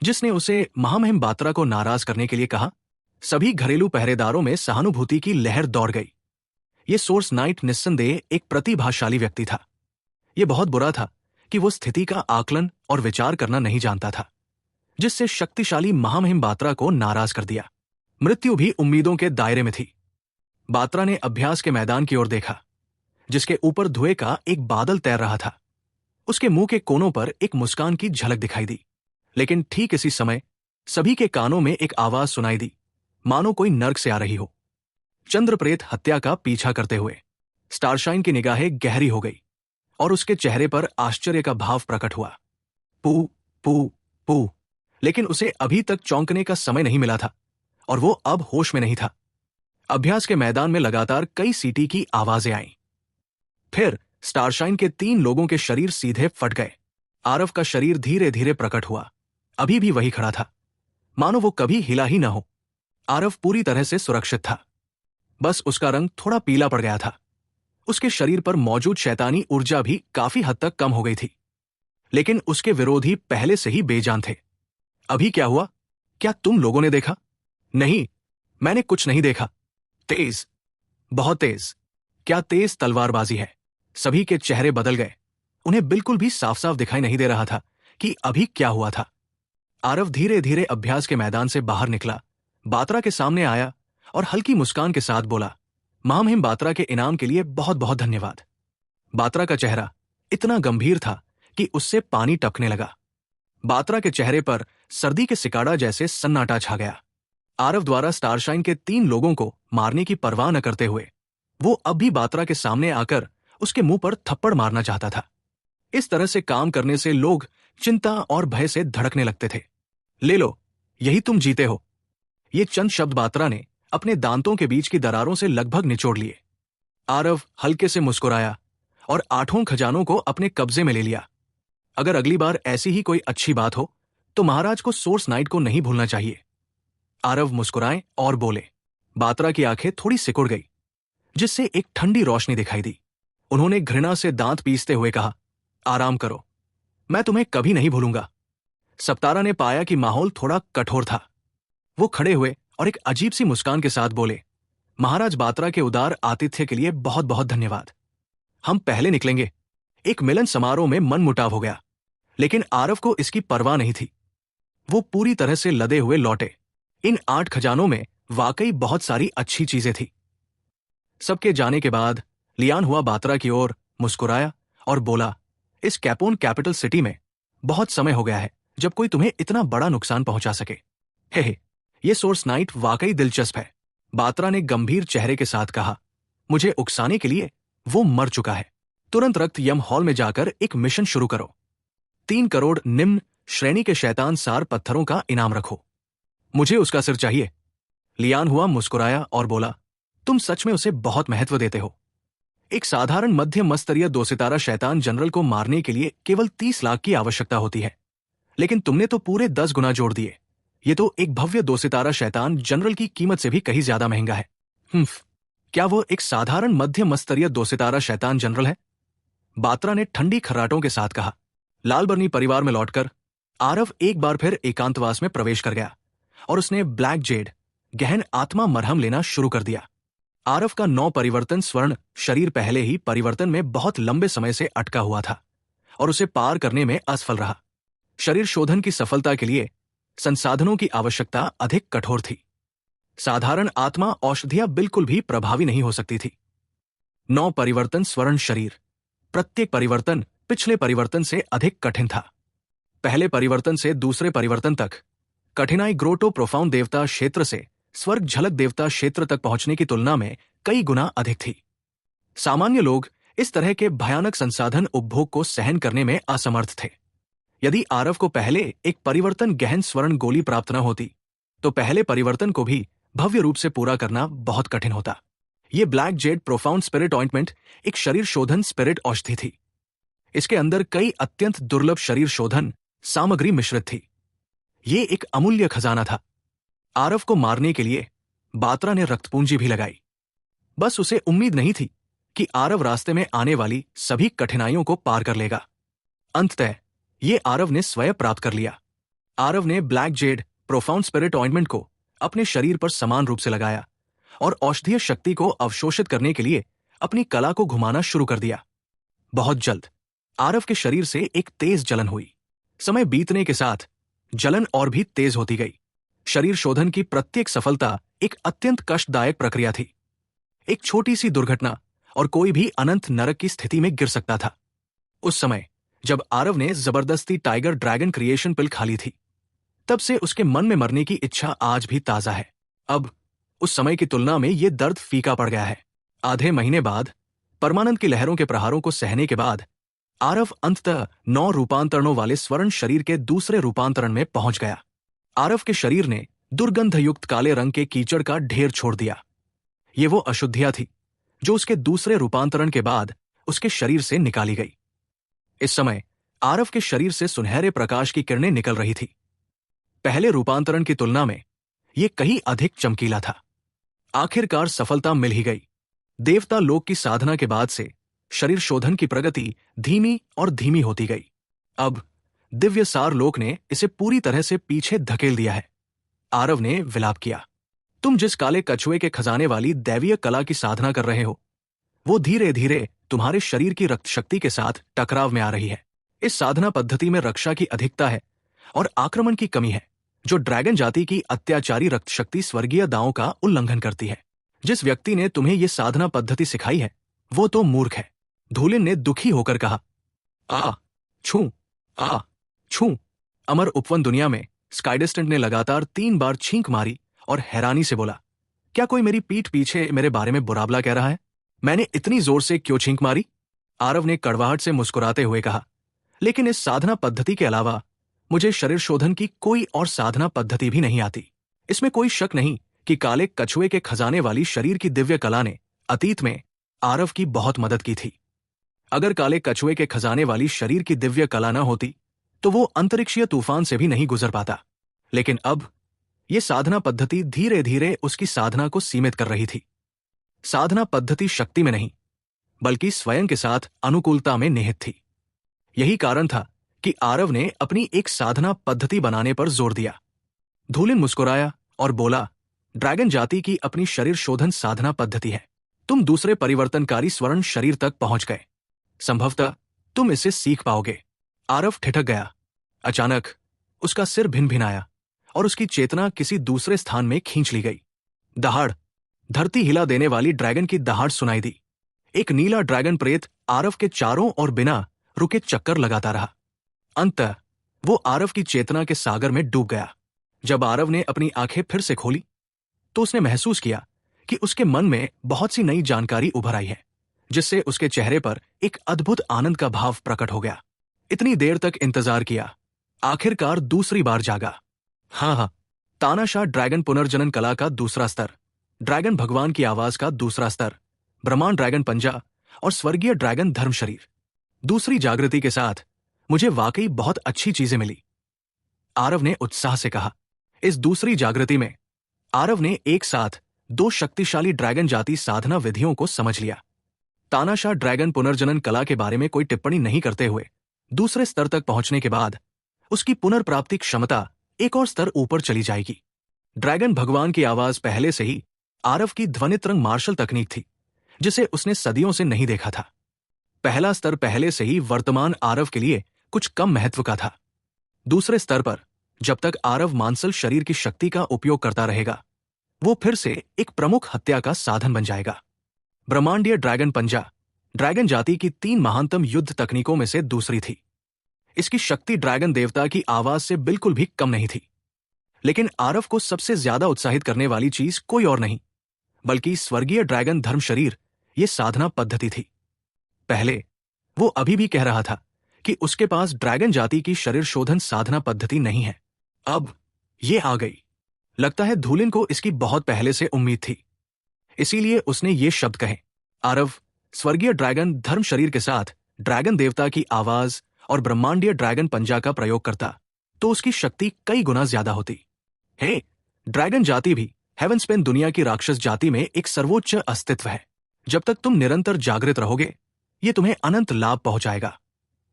जिसने उसे महामहिम बात्रा को नाराज करने के लिए कहा। सभी घरेलू पहरेदारों में सहानुभूति की लहर दौड़ गई। यह सोर्स नाइट निस्संदेह एक प्रतिभाशाली व्यक्ति था। यह बहुत बुरा था कि वो स्थिति का आकलन और विचार करना नहीं जानता था, जिससे शक्तिशाली महामहिम बात्रा को नाराज कर दिया। मृत्यु भी उम्मीदों के दायरे में थी। बात्रा ने अभ्यास के मैदान की ओर देखा, जिसके ऊपर धुएं का एक बादल तैर रहा था। उसके मुंह के कोनों पर एक मुस्कान की झलक दिखाई दी, लेकिन ठीक इसी समय सभी के कानों में एक आवाज सुनाई दी, मानो कोई नर्क से आ रही हो। चंद्रप्रेत हत्या का पीछा करते हुए स्टारशाइन की निगाहें गहरी हो गई और उसके चेहरे पर आश्चर्य का भाव प्रकट हुआ। पू पू पू। लेकिन उसे अभी तक चौंकने का समय नहीं मिला था और वो अब होश में नहीं था। अभ्यास के मैदान में लगातार कई सीटी की आवाजें आईं। फिर स्टारशाइन के 3 लोगों के शरीर सीधे फट गए। आरव का शरीर धीरे धीरे प्रकट हुआ, अभी भी वही खड़ा था, मानो वो कभी हिला ही न हो। आरव पूरी तरह से सुरक्षित था, बस उसका रंग थोड़ा पीला पड़ गया था। उसके शरीर पर मौजूद शैतानी ऊर्जा भी काफी हद तक कम हो गई थी, लेकिन उसके विरोधी पहले से ही बेजान थे। अभी क्या हुआ? क्या तुम लोगों ने देखा? नहीं, मैंने कुछ नहीं देखा। तेज, बहुत तेज। क्या तेज तलवारबाजी है। सभी के चेहरे बदल गए। उन्हें बिल्कुल भी साफ साफ दिखाई नहीं दे रहा था कि अभी क्या हुआ था। आरव धीरे धीरे अभ्यास के मैदान से बाहर निकला, बात्रा के सामने आया और हल्की मुस्कान के साथ बोला, महामहिम बात्रा के इनाम के लिए बहुत बहुत धन्यवाद। बात्रा का चेहरा इतना गंभीर था कि उससे पानी टपकने लगा। बात्रा के चेहरे पर सर्दी के सिकाड़ा जैसे सन्नाटा छा गया। आरव द्वारा स्टारशाइन के 3 लोगों को मारने की परवाह न करते हुए वो अब भी बात्रा के सामने आकर उसके मुंह पर थप्पड़ मारना चाहता था। इस तरह से काम करने से लोग चिंता और भय से धड़कने लगते थे। ले लो, यही तुम जीते हो। ये चंद शब्द बात्रा ने अपने दांतों के बीच की दरारों से लगभग निचोड़ लिए। आरव हल्के से मुस्कुराया और 8 खजानों को अपने कब्जे में ले लिया। अगर अगली बार ऐसी ही कोई अच्छी बात हो तो महाराज को सोर्स नाइट को नहीं भूलना चाहिए। आरव मुस्कुराए और बोले। बात्रा की आंखें थोड़ी सिकुड़ गई, जिससे एक ठंडी रोशनी दिखाई दी। उन्होंने घृणा से दांत पीसते हुए कहा, आराम करो, मैं तुम्हें कभी नहीं भूलूंगा। सप्तारा ने पाया कि माहौल थोड़ा कठोर था। वो खड़े हुए और एक अजीब सी मुस्कान के साथ बोले, महाराज बात्रा के उदार आतिथ्य के लिए बहुत बहुत धन्यवाद। हम पहले निकलेंगे। एक मिलन समारोह में मनमुटाव हो गया, लेकिन आरव को इसकी परवाह नहीं थी। वो पूरी तरह से लदे हुए लौटे। इन 8 खजानों में वाकई बहुत सारी अच्छी चीजें थी। सबके जाने के बाद लियान हुआ बात्रा की ओर, मुस्कुराया और बोला, इस कैपोन कैपिटल सिटी में बहुत समय हो गया है जब कोई तुम्हें इतना बड़ा नुकसान पहुंचा सके। हे, ये सोर्स नाइट वाकई दिलचस्प है। बात्रा ने गंभीर चेहरे के साथ कहा, मुझे उकसाने के लिए वो मर चुका है। तुरंत रक्त यम हॉल में जाकर एक मिशन शुरू करो। 3 करोड़ निम्न श्रेणी के शैतान सार पत्थरों का इनाम रखो। मुझे उसका सिर चाहिए। लियान हुआ मुस्कुराया और बोला, तुम सच में उसे बहुत महत्व देते हो। एक साधारण मध्यम स्तरीय 2 सितारा शैतान जनरल को मारने के लिए केवल 30 लाख की आवश्यकता होती है, लेकिन तुमने तो पूरे 10 गुना जोड़ दिए। ये तो एक भव्य 2 सितारा शैतान जनरल की कीमत से भी कहीं ज्यादा महंगा है। क्या वो एक साधारण मध्यम स्तरीय 2 सितारा शैतान जनरल है? बात्रा ने ठंडी खर्राटों के साथ कहा। लालबर्नी परिवार में लौटकर आरव एक बार फिर एकांतवास में प्रवेश कर गया और उसने ब्लैक जेड गहन आत्मा मरहम लेना शुरू कर दिया। आरव का 9 परिवर्तन स्वर्ण शरीर पहले ही परिवर्तन में बहुत लंबे समय से अटका हुआ था और उसे पार करने में असफल रहा। शरीर शोधन की सफलता के लिए संसाधनों की आवश्यकता अधिक कठोर थी। साधारण आत्मा औषधियां बिल्कुल भी प्रभावी नहीं हो सकती थी। 9 परिवर्तन स्वर्ण शरीर, प्रत्येक परिवर्तन पिछले परिवर्तन से अधिक कठिन था। पहले परिवर्तन से दूसरे परिवर्तन तक कठिनाई ग्रोटो प्रोफाउंड देवता क्षेत्र से स्वर्ग झलक देवता क्षेत्र तक पहुंचने की तुलना में कई गुना अधिक थी। सामान्य लोग इस तरह के भयानक संसाधन उपभोग को सहन करने में असमर्थ थे। यदि आरव को पहले एक परिवर्तन गहन स्वर्ण गोली प्राप्त न होती तो पहले परिवर्तन को भी भव्य रूप से पूरा करना बहुत कठिन होता। यह black Z profound spirit ointment एक शरीर शोधन स्पिरिट औषधि थी। इसके अंदर कई अत्यंत दुर्लभ शरीर शोधन सामग्री मिश्रित थी। ये एक अमूल्य खजाना था। आरव को मारने के लिए बात्रा ने रक्तपूंजी भी लगाई। बस उसे उम्मीद नहीं थी कि आरव रास्ते में आने वाली सभी कठिनाइयों को पार कर लेगा। अंततः ये आरव ने स्वयं प्राप्त कर लिया। आरव ने black Z profound spirit ointment को अपने शरीर पर समान रूप से लगाया और औषधीय शक्ति को अवशोषित करने के लिए अपनी कला को घुमाना शुरू कर दिया। बहुत जल्द आरव के शरीर से एक तेज जलन हुई। समय बीतने के साथ जलन और भी तेज होती गई। शरीर शोधन की प्रत्येक सफलता एक अत्यंत कष्टदायक प्रक्रिया थी। एक छोटी सी दुर्घटना और कोई भी अनंत नरक की स्थिति में गिर सकता था। उस समय जब आरव ने जबरदस्ती टाइगर ड्रैगन क्रिएशन पिल खा ली थी तब से उसके मन में मरने की इच्छा आज भी ताजा है। अब उस समय की तुलना में ये दर्द फीका पड़ गया है। आधे महीने बाद परमानंद की लहरों के प्रहारों को सहने के बाद आरव अंततः 9 रूपांतरणों वाले स्वर्ण शरीर के दूसरे रूपांतरण में पहुंच गया। आरव के शरीर ने दुर्गंधयुक्त काले रंग के कीचड़ का ढेर छोड़ दिया। ये वो अशुद्धियां थी जो उसके दूसरे रूपांतरण के बाद उसके शरीर से निकाली गई। इस समय आरव के शरीर से सुनहरे प्रकाश की किरणें निकल रही थी। पहले रूपांतरण की तुलना में यह कहीं अधिक चमकीला था। आखिरकार सफलता मिल ही गई। देवता लोक की साधना के बाद से शरीर शोधन की प्रगति धीमी और धीमी होती गई। अब दिव्य सार लोक ने इसे पूरी तरह से पीछे धकेल दिया है। आरव ने विलाप किया। तुम जिस काले कछुए के खजाने वाली दैवीय कला की साधना कर रहे हो, वो धीरे धीरे तुम्हारे शरीर की रक्त शक्ति के साथ टकराव में आ रही है। इस साधना पद्धति में रक्षा की अधिकता है और आक्रमण की कमी है, जो ड्रैगन जाति की अत्याचारी रक्त शक्ति स्वर्गीय दावों का उल्लंघन करती है। जिस व्यक्ति ने तुम्हें यह साधना पद्धति सिखाई है वो तो मूर्ख है। धूलिन ने दुखी होकर कहा। आ छू। अमर उपवन दुनिया में स्काइडेस्टेंट ने लगातार 3 बार छींक मारी और हैरानी से बोला, क्या कोई मेरी पीठ पीछे मेरे बारे में बुराबला कह रहा है? मैंने इतनी जोर से क्यों छींक मारी? आरव ने कड़वाहट से मुस्कुराते हुए कहा, लेकिन इस साधना पद्धति के अलावा मुझे शरीर शोधन की कोई और साधना पद्धति भी नहीं आती। इसमें कोई शक नहीं कि काले कछुए के खजाने वाली शरीर की दिव्य कला ने अतीत में आरव की बहुत मदद की थी। अगर काले कछुए के खजाने वाली शरीर की दिव्य कला न होती तो वो अंतरिक्षीय तूफान से भी नहीं गुजर पाता। लेकिन अब यह साधना पद्धति धीरे धीरे उसकी साधना को सीमित कर रही थी। साधना पद्धति शक्ति में नहीं बल्कि स्वयं के साथ अनुकूलता में निहित थी। यही कारण था कि आरव ने अपनी एक साधना पद्धति बनाने पर जोर दिया। धूलिन मुस्कुराया और बोला, ड्रैगन जाति की अपनी शरीर शोधन साधना पद्धति है। तुम दूसरे परिवर्तनकारी स्वर्ण शरीर तक पहुंच गए। संभवतः तुम इसे सीख पाओगे। आरव ठिठक गया। अचानक उसका सिर भिन-भिनाया और उसकी चेतना किसी दूसरे स्थान में खींच ली गई। दहाड़, धरती हिला देने वाली ड्रैगन की दहाड़ सुनाई दी। एक नीला ड्रैगन प्रेत आरव के चारों ओर बिना रुके चक्कर लगाता रहा। अंततः वो आरव की चेतना के सागर में डूब गया। जब आरव ने अपनी आंखें फिर से खोली तो उसने महसूस किया कि उसके मन में बहुत सी नई जानकारी उभर आई है, जिससे उसके चेहरे पर एक अद्भुत आनंद का भाव प्रकट हो गया। इतनी देर तक इंतजार किया, आखिरकार दूसरी बार जागा। हाँ, तानाशाह ड्रैगन पुनर्जनन कला का दूसरा स्तर, ड्रैगन भगवान की आवाज का दूसरा स्तर, ब्रह्मांड ड्रैगन पंजा और स्वर्गीय ड्रैगन धर्म शरीर। दूसरी जागृति के साथ मुझे वाकई बहुत अच्छी चीजें मिली, आरव ने उत्साह से कहा। इस दूसरी जागृति में आरव ने एक साथ 2 शक्तिशाली ड्रैगन जाति साधना विधियों को समझ लिया। तानाशाह ड्रैगन पुनर्जनन कला के बारे में कोई टिप्पणी नहीं करते हुए दूसरे स्तर तक पहुंचने के बाद उसकी पुनर्प्राप्ति क्षमता एक और स्तर ऊपर चली जाएगी। ड्रैगन भगवान की आवाज पहले से ही आरव की ध्वनित्रंग मार्शल तकनीक थी, जिसे उसने सदियों से नहीं देखा था। पहला स्तर पहले से ही वर्तमान आरव के लिए कुछ कम महत्व का था। दूसरे स्तर पर जब तक आरव मांसल शरीर की शक्ति का उपयोग करता रहेगा, वो फिर से एक प्रमुख हत्या का साधन बन जाएगा। ब्रह्मांडीय ड्रैगन पंजा ड्रैगन जाति की 3 महानतम युद्ध तकनीकों में से दूसरी थी। इसकी शक्ति ड्रैगन देवता की आवाज से बिल्कुल भी कम नहीं थी। लेकिन आरव को सबसे ज्यादा उत्साहित करने वाली चीज कोई और नहीं बल्कि स्वर्गीय ड्रैगन धर्म शरीर, ये साधना पद्धति थी। पहले वो अभी भी कह रहा था कि उसके पास ड्रैगन जाति की शरीर शोधन साधना पद्धति नहीं है। अब ये आ गई। लगता है धूलिन को इसकी बहुत पहले से उम्मीद थी, इसीलिए उसने ये शब्द कहे। आरव स्वर्गीय ड्रैगन धर्म शरीर के साथ ड्रैगन देवता की आवाज और ब्रह्मांडीय ड्रैगन पंजा का प्रयोग करता तो उसकी शक्ति कई गुना ज्यादा होती। हे, ड्रैगन जाति भी हेवनस्पेन दुनिया की राक्षस जाति में एक सर्वोच्च अस्तित्व है। जब तक तुम निरंतर जागृत रहोगे, ये तुम्हें अनंत लाभ पहुंचाएगा।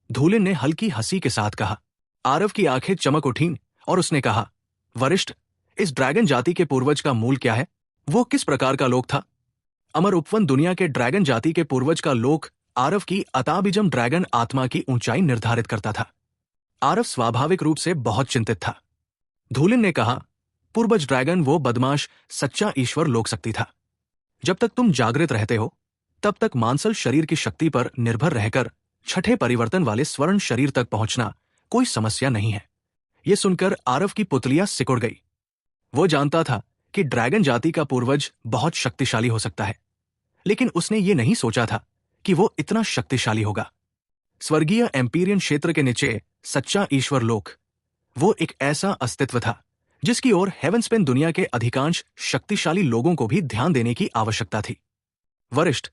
धूलिन ने हल्की हंसी के साथ कहा। आरव की आंखें चमक उठीं और उसने कहा, वरिष्ठ, इस ड्रैगन जाति के पूर्वज का मूल क्या है? वो किस प्रकार का लोक था? अमर उपवन दुनिया के ड्रैगन जाति के पूर्वज का लोक आरव की अताबिजम ड्रैगन आत्मा की ऊंचाई निर्धारित करता था। आरव स्वाभाविक रूप से बहुत चिंतित था। धूलिन ने कहा, पूर्वज ड्रैगन वो बदमाश सच्चा ईश्वर लोक शक्ति था। जब तक तुम जागृत रहते हो तब तक मांसल शरीर की शक्ति पर निर्भर रहकर छठे परिवर्तन वाले स्वर्ण शरीर तक पहुंचना कोई समस्या नहीं है। ये सुनकर आरव की पुतलियां सिकुड़ गई। वो जानता था कि ड्रैगन जाति का पूर्वज बहुत शक्तिशाली हो सकता है, लेकिन उसने ये नहीं सोचा था कि वो इतना शक्तिशाली होगा। स्वर्गीय एम्पीरियन क्षेत्र के नीचे सच्चा ईश्वर लोक, वो एक ऐसा अस्तित्व था जिसकी ओर हेवनस्पेन दुनिया के अधिकांश शक्तिशाली लोगों को भी ध्यान देने की आवश्यकता थी। वरिष्ठ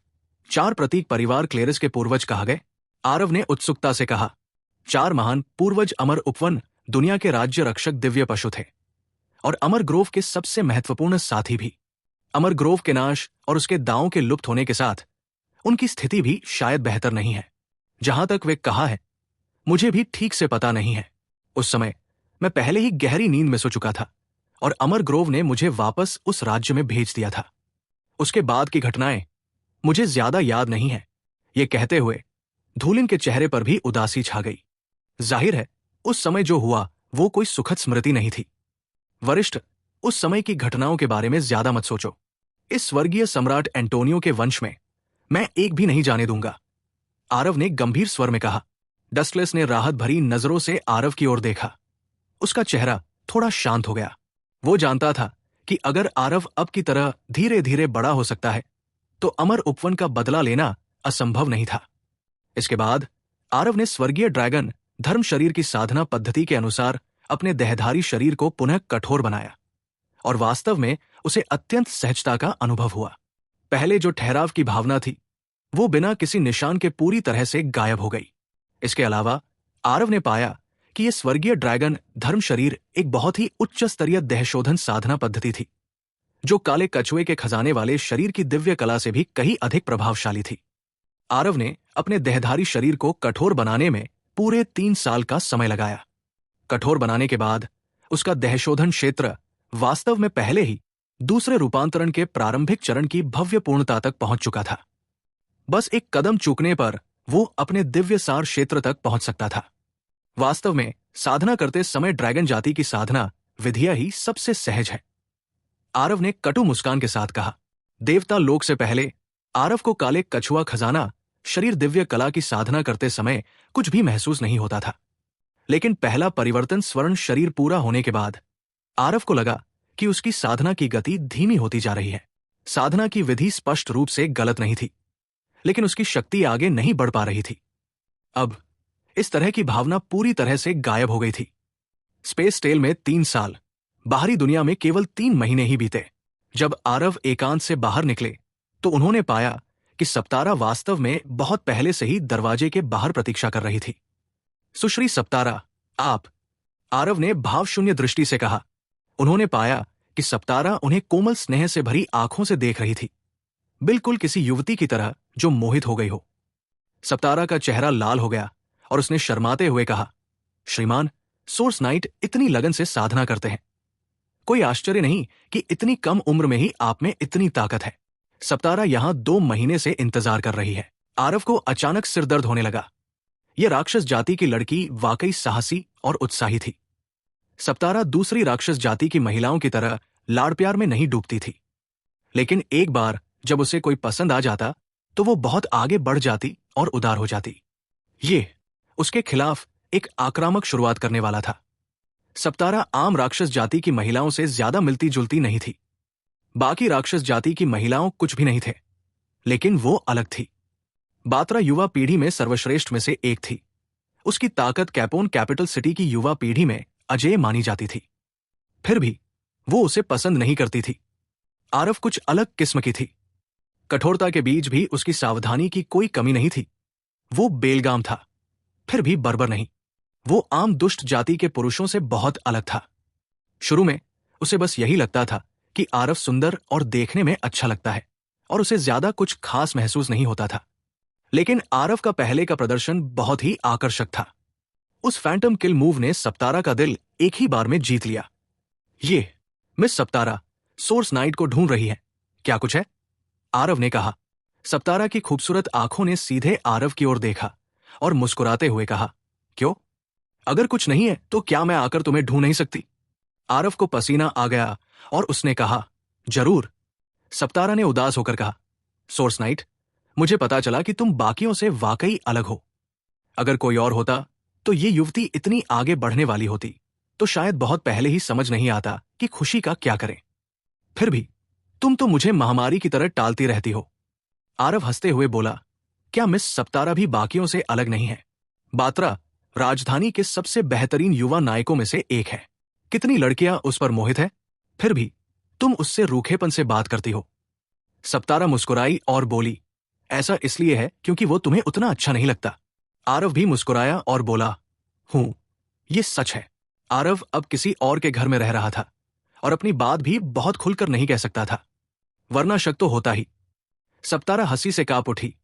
4 प्रतीक परिवार क्लेरिस के पूर्वज कहा गए, आरव ने उत्सुकता से कहा। 4 महान पूर्वज अमर उपवन दुनिया के राज्य रक्षक दिव्य पशु थे, और अमर ग्रोव के सबसे महत्वपूर्ण साथी भी। अमर ग्रोव के नाश और उसके दांवों के लुप्त होने के साथ उनकी स्थिति भी शायद बेहतर नहीं है। जहां तक वे कहा है, मुझे भी ठीक से पता नहीं है। उस समय मैं पहले ही गहरी नींद में सो चुका था और अमर ग्रोव ने मुझे वापस उस राज्य में भेज दिया था। उसके बाद की घटनाएं मुझे ज्यादा याद नहीं है। ये कहते हुए धूलिन के चेहरे पर भी उदासी छा गई। जाहिर है उस समय जो हुआ वो कोई सुखद स्मृति नहीं थी। वरिष्ठ, उस समय की घटनाओं के बारे में ज्यादा मत सोचो। इस स्वर्गीय सम्राट एंटोनियो के वंश में मैं एक भी नहीं जाने दूंगा, आरव ने गंभीर स्वर में कहा। डस्टलेस ने राहत भरी नजरों से आरव की ओर देखा। उसका चेहरा थोड़ा शांत हो गया। वो जानता था कि अगर आरव अब की तरह धीरे धीरे बड़ा हो सकता है तो अमर उपवन का बदला लेना असंभव नहीं था। इसके बाद आरव ने स्वर्गीय ड्रैगन धर्म शरीर की साधना पद्धति के अनुसार अपने देहधारी शरीर को पुनः कठोर बनाया, और वास्तव में उसे अत्यंत सहजता का अनुभव हुआ। पहले जो ठहराव की भावना थी वो बिना किसी निशान के पूरी तरह से गायब हो गई। इसके अलावा आरव ने पाया कि यह स्वर्गीय ड्रैगन धर्म शरीर एक बहुत ही उच्च स्तरीय देहशोधन साधना पद्धति थी, जो काले कछुए के खजाने वाले शरीर की दिव्य कला से भी कहीं अधिक प्रभावशाली थी। आरव ने अपने देहधारी शरीर को कठोर बनाने में पूरे 3 साल का समय लगाया। कठोर बनाने के बाद उसका देहशोधन क्षेत्र वास्तव में पहले ही दूसरे रूपांतरण के प्रारंभिक चरण की भव्य पूर्णता तक पहुंच चुका था। बस एक कदम चूकने पर वो अपने दिव्य सार क्षेत्र तक पहुंच सकता था। वास्तव में साधना करते समय ड्रैगन जाति की साधना विधिया ही सबसे सहज है, आरव ने कटु मुस्कान के साथ कहा। देवता लोक से पहले आरव को काले कछुआ खजाना शरीर दिव्य कला की साधना करते समय कुछ भी महसूस नहीं होता था, लेकिन पहला परिवर्तन स्वर्ण शरीर पूरा होने के बाद आरव को लगा कि उसकी साधना की गति धीमी होती जा रही है। साधना की विधि स्पष्ट रूप से गलत नहीं थी, लेकिन उसकी शक्ति आगे नहीं बढ़ पा रही थी। अब इस तरह की भावना पूरी तरह से गायब हो गई थी। स्पेस टेल में 3 साल, बाहरी दुनिया में केवल 3 महीने ही बीते। जब आरव एकांत से बाहर निकले तो उन्होंने पाया कि सप्तारा वास्तव में बहुत पहले से ही दरवाजे के बाहर प्रतीक्षा कर रही थी। सुश्री सप्तारा, आप, आरव ने भावशून्य दृष्टि से कहा। उन्होंने पाया कि सप्तारा उन्हें कोमल स्नेह से भरी आंखों से देख रही थी, बिल्कुल किसी युवती की तरह जो मोहित हो गई हो। सप्तारा का चेहरा लाल हो गया और उसने शर्माते हुए कहा, श्रीमान, सोर्स नाइट इतनी लगन से साधना करते हैं। कोई आश्चर्य नहीं कि इतनी कम उम्र में ही आप में इतनी ताकत है। सप्तारा यहां 2 महीने से इंतजार कर रही है। आरव को अचानक सिर दर्द होने लगा। यह राक्षस जाति की लड़की वाकई साहसी और उत्साही थी। सप्तारा दूसरी राक्षस जाति की महिलाओं की तरह लाड़ प्यार में नहीं डूबती थी, लेकिन एक बार जब उसे कोई पसंद आ जाता तो वो बहुत आगे बढ़ जाती और उदार हो जाती। ये उसके खिलाफ एक आक्रामक शुरुआत करने वाला था। सप्तारा आम राक्षस जाति की महिलाओं से ज्यादा मिलती जुलती नहीं थी। बाकी राक्षस जाति की महिलाओं कुछ भी नहीं थे, लेकिन वो अलग थी। बात्रा युवा पीढ़ी में सर्वश्रेष्ठ में से एक थी। उसकी ताकत कैपोन कैपिटल सिटी की युवा पीढ़ी में अजेय मानी जाती थी। फिर भी वो उसे पसंद नहीं करती थी। आरव कुछ अलग किस्म की थी। कठोरता के बीच भी उसकी सावधानी की कोई कमी नहीं थी। वो बेलगाम था, फिर भी बर्बर नहीं। वो आम दुष्ट जाति के पुरुषों से बहुत अलग था। शुरू में उसे बस यही लगता था कि आरव सुंदर और देखने में अच्छा लगता है, और उसे ज्यादा कुछ खास महसूस नहीं होता था। लेकिन आरव का पहले का प्रदर्शन बहुत ही आकर्षक था। उस फैंटम किल मूव ने सप्तारा का दिल एक ही बार में जीत लिया। ये मिस सप्तारा सोर्स नाइट को ढूंढ रही है, क्या कुछ है? आरव ने कहा। सप्तारा की खूबसूरत आंखों ने सीधे आरव की ओर देखा और मुस्कुराते हुए कहा, क्यों? अगर कुछ नहीं है तो क्या मैं आकर तुम्हें ढूंढ नहीं सकती? आरव को पसीना आ गया और उसने कहा, जरूर। सप्तारा ने उदास होकर कहा, सोर्स नाइट, मुझे पता चला कि तुम बाकियों से वाकई अलग हो। अगर कोई और होता तो ये युवती इतनी आगे बढ़ने वाली होती, तो शायद बहुत पहले ही समझ नहीं आता कि खुशी का क्या करें। फिर भी तुम तो मुझे महामारी की तरह टालती रहती हो। आरव हंसते हुए बोला, क्या मिस सप्तारा भी बाकियों से अलग नहीं है? बात्रा राजधानी के सबसे बेहतरीन युवा नायकों में से एक है। कितनी लड़कियां उस पर मोहित है, फिर भी तुम उससे रूखेपन से बात करती हो। सप्तारा मुस्कुराई और बोली, ऐसा इसलिए है क्योंकि वो तुम्हें उतना अच्छा नहीं लगता। आरव भी मुस्कुराया और बोला, हूं, ये सच है। आरव अब किसी और के घर में रह रहा था और अपनी बात भी बहुत खुलकर नहीं कह सकता था, वरना शक तो होता ही। सप्तारा हंसी से कांप उठी।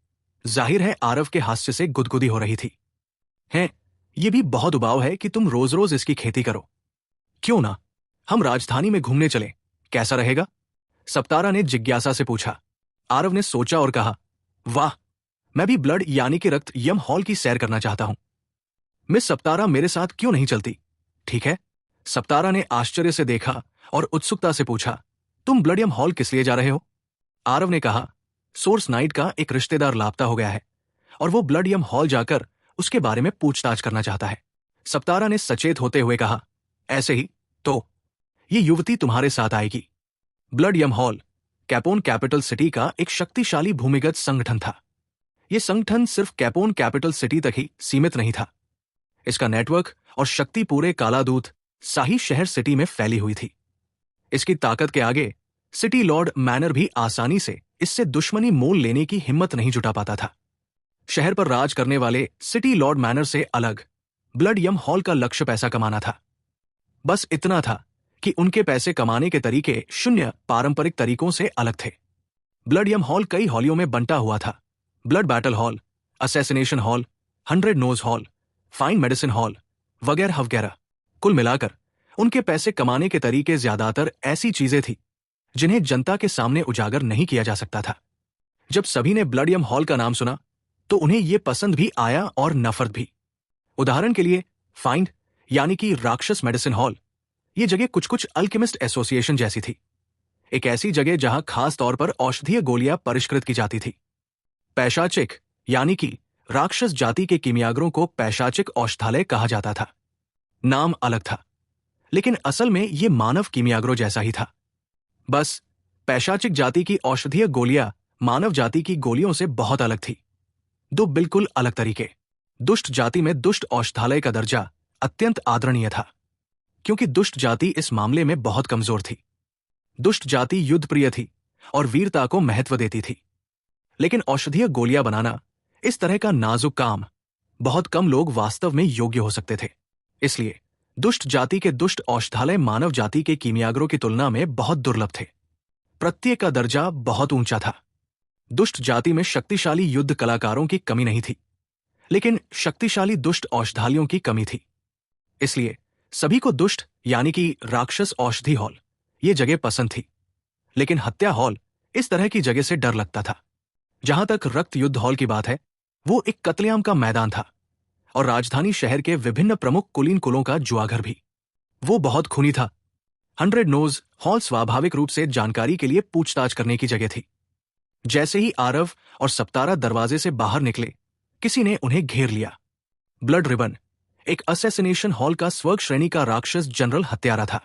जाहिर है आरव के हास्य से गुदगुदी हो रही थी। हैं, ये भी बहुत उबाऊ है कि तुम रोज रोज इसकी खेती करो। क्यों ना हम राजधानी में घूमने चलें, कैसा रहेगा? सप्तारा ने जिज्ञासा से पूछा। आरव ने सोचा और कहा, वाह, मैं भी ब्लड यानी कि रक्त यम हॉल की सैर करना चाहता हूं। मिस सप्तारा मेरे साथ क्यों नहीं चलती? ठीक है। सप्तारा ने आश्चर्य से देखा और उत्सुकता से पूछा, तुम ब्लड यम हॉल किस लिए जा रहे हो? आरव ने कहा, सोर्स नाइट का एक रिश्तेदार लापता हो गया है और वो ब्लड यम हॉल जाकर उसके बारे में पूछताछ करना चाहता है। सप्तारा ने सचेत होते हुए कहा, ऐसे ही तो ये युवती तुम्हारे साथ आएगी। ब्लड यम हॉल कैपोन कैपिटल सिटी का एक शक्तिशाली भूमिगत संगठन था। यह संगठन सिर्फ कैपोन कैपिटल सिटी तक ही सीमित नहीं था। इसका नेटवर्क और शक्ति पूरे कालादूत शाही शहर सिटी में फैली हुई थी। इसकी ताकत के आगे सिटी लॉर्ड मैनर भी आसानी से इससे दुश्मनी मोल लेने की हिम्मत नहीं जुटा पाता था। शहर पर राज करने वाले सिटी लॉर्ड मैनर से अलग ब्लड यम हॉल का लक्ष्य पैसा कमाना था। बस इतना था कि उनके पैसे कमाने के तरीके शून्य पारंपरिक तरीकों से अलग थे। ब्लड यम हॉल कई हॉलियों में बंटा हुआ था। Blood battle hall, assassination hall, 100 nose hall, fine medicine hall वगैरह वगैरह। कुल मिलाकर उनके पैसे कमाने के तरीके ज्यादातर ऐसी चीजें थी जिन्हें जनता के सामने उजागर नहीं किया जा सकता था। जब सभी ने ब्लड यम हॉल का नाम सुना तो उन्हें यह पसंद भी आया और नफरत भी। उदाहरण के लिए फाइंड यानी कि राक्षस मेडिसिन हॉल, यह जगह कुछ कुछ अल्केमिस्ट एसोसिएशन जैसी थी। एक ऐसी जगह जहां खास तौर पर औषधीय गोलियां परिष्कृत की जाती थी। पैशाचिक यानी कि राक्षस जाति के कीमियागरों को पैशाचिक औषधालय कहा जाता था। नाम अलग था, लेकिन असल में यह मानव कीमियागरों जैसा ही था। बस पैशाचिक जाति की औषधीय गोलियां मानव जाति की गोलियों से बहुत अलग थी। दो बिल्कुल अलग तरीके। दुष्ट जाति में दुष्ट औषधालय का दर्जा अत्यंत आदरणीय था, क्योंकि दुष्ट जाति इस मामले में बहुत कमजोर थी। दुष्ट जाति युद्ध प्रिय थी और वीरता को महत्व देती थी। लेकिन औषधीय गोलियां बनाना इस तरह का नाजुक काम बहुत कम लोग वास्तव में योग्य हो सकते थे। इसलिए दुष्ट जाति के दुष्ट औषधालय मानव जाति के कीमियागरों की तुलना में बहुत दुर्लभ थे। प्रत्येक का दर्जा बहुत ऊंचा था। दुष्ट जाति में शक्तिशाली युद्ध कलाकारों की कमी नहीं थी, लेकिन शक्तिशाली दुष्ट औषधालयों की कमी थी। इसलिए सभी को दुष्ट यानी कि राक्षस औषधि हॉल ये जगह पसंद थी, लेकिन हत्या हॉल इस तरह की जगह से डर लगता था। जहां तक रक्त युद्ध हॉल की बात है, वो एक कत्लेआम का मैदान था और राजधानी शहर के विभिन्न प्रमुख कुलीन कुलों का जुआघर भी। वो बहुत खूनी था। 100 नोज हॉल स्वाभाविक रूप से जानकारी के लिए पूछताछ करने की जगह थी। जैसे ही आरव और सप्तारा दरवाजे से बाहर निकले, किसी ने उन्हें घेर लिया। ब्लड रिबन एक असैसिनेशन हॉल का स्वर्ग श्रेणी का राक्षस जनरल हत्यारा था।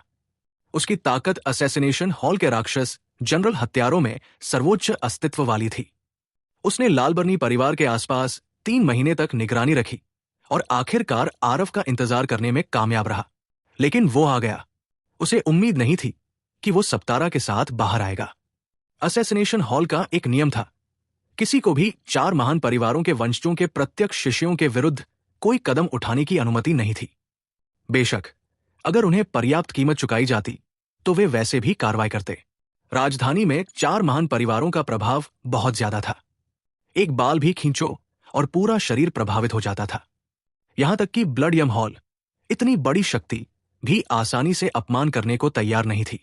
उसकी ताकत असैसिनेशन हॉल के राक्षस जनरल हत्यारों में सर्वोच्च अस्तित्व वाली थी। उसने लालबर्नी परिवार के आसपास 3 महीने तक निगरानी रखी और आखिरकार आरव का इंतजार करने में कामयाब रहा। लेकिन वो आ गया। उसे उम्मीद नहीं थी कि वो सप्तारा के साथ बाहर आएगा। असैसिनेशन हॉल का एक नियम था, किसी को भी 4 महान परिवारों के वंशजों के प्रत्यक्ष शिष्यों के विरुद्ध कोई कदम उठाने की अनुमति नहीं थी। बेशक अगर उन्हें पर्याप्त कीमत चुकाई जाती तो वे वैसे भी कार्रवाई करते। राजधानी में 4 महान परिवारों का प्रभाव बहुत ज्यादा था। एक बाल भी खींचो और पूरा शरीर प्रभावित हो जाता था। यहां तक कि ब्लड यम हॉल इतनी बड़ी शक्ति भी आसानी से अपमान करने को तैयार नहीं थी।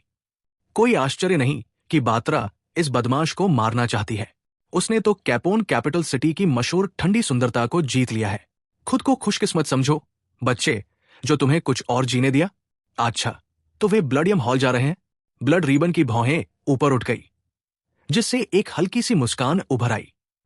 कोई आश्चर्य नहीं कि बात्रा इस बदमाश को मारना चाहती है। उसने तो कैपोन कैपिटल सिटी की मशहूर ठंडी सुंदरता को जीत लिया है। खुद को खुशकिस्मत समझो बच्चे, जो तुम्हें कुछ और जीने दिया। अच्छा, तो वे ब्लड यम हॉल जा रहे हैं। ब्लड रिबन की भौहें ऊपर उठ गई, जिससे एक हल्की सी मुस्कान उभर आई।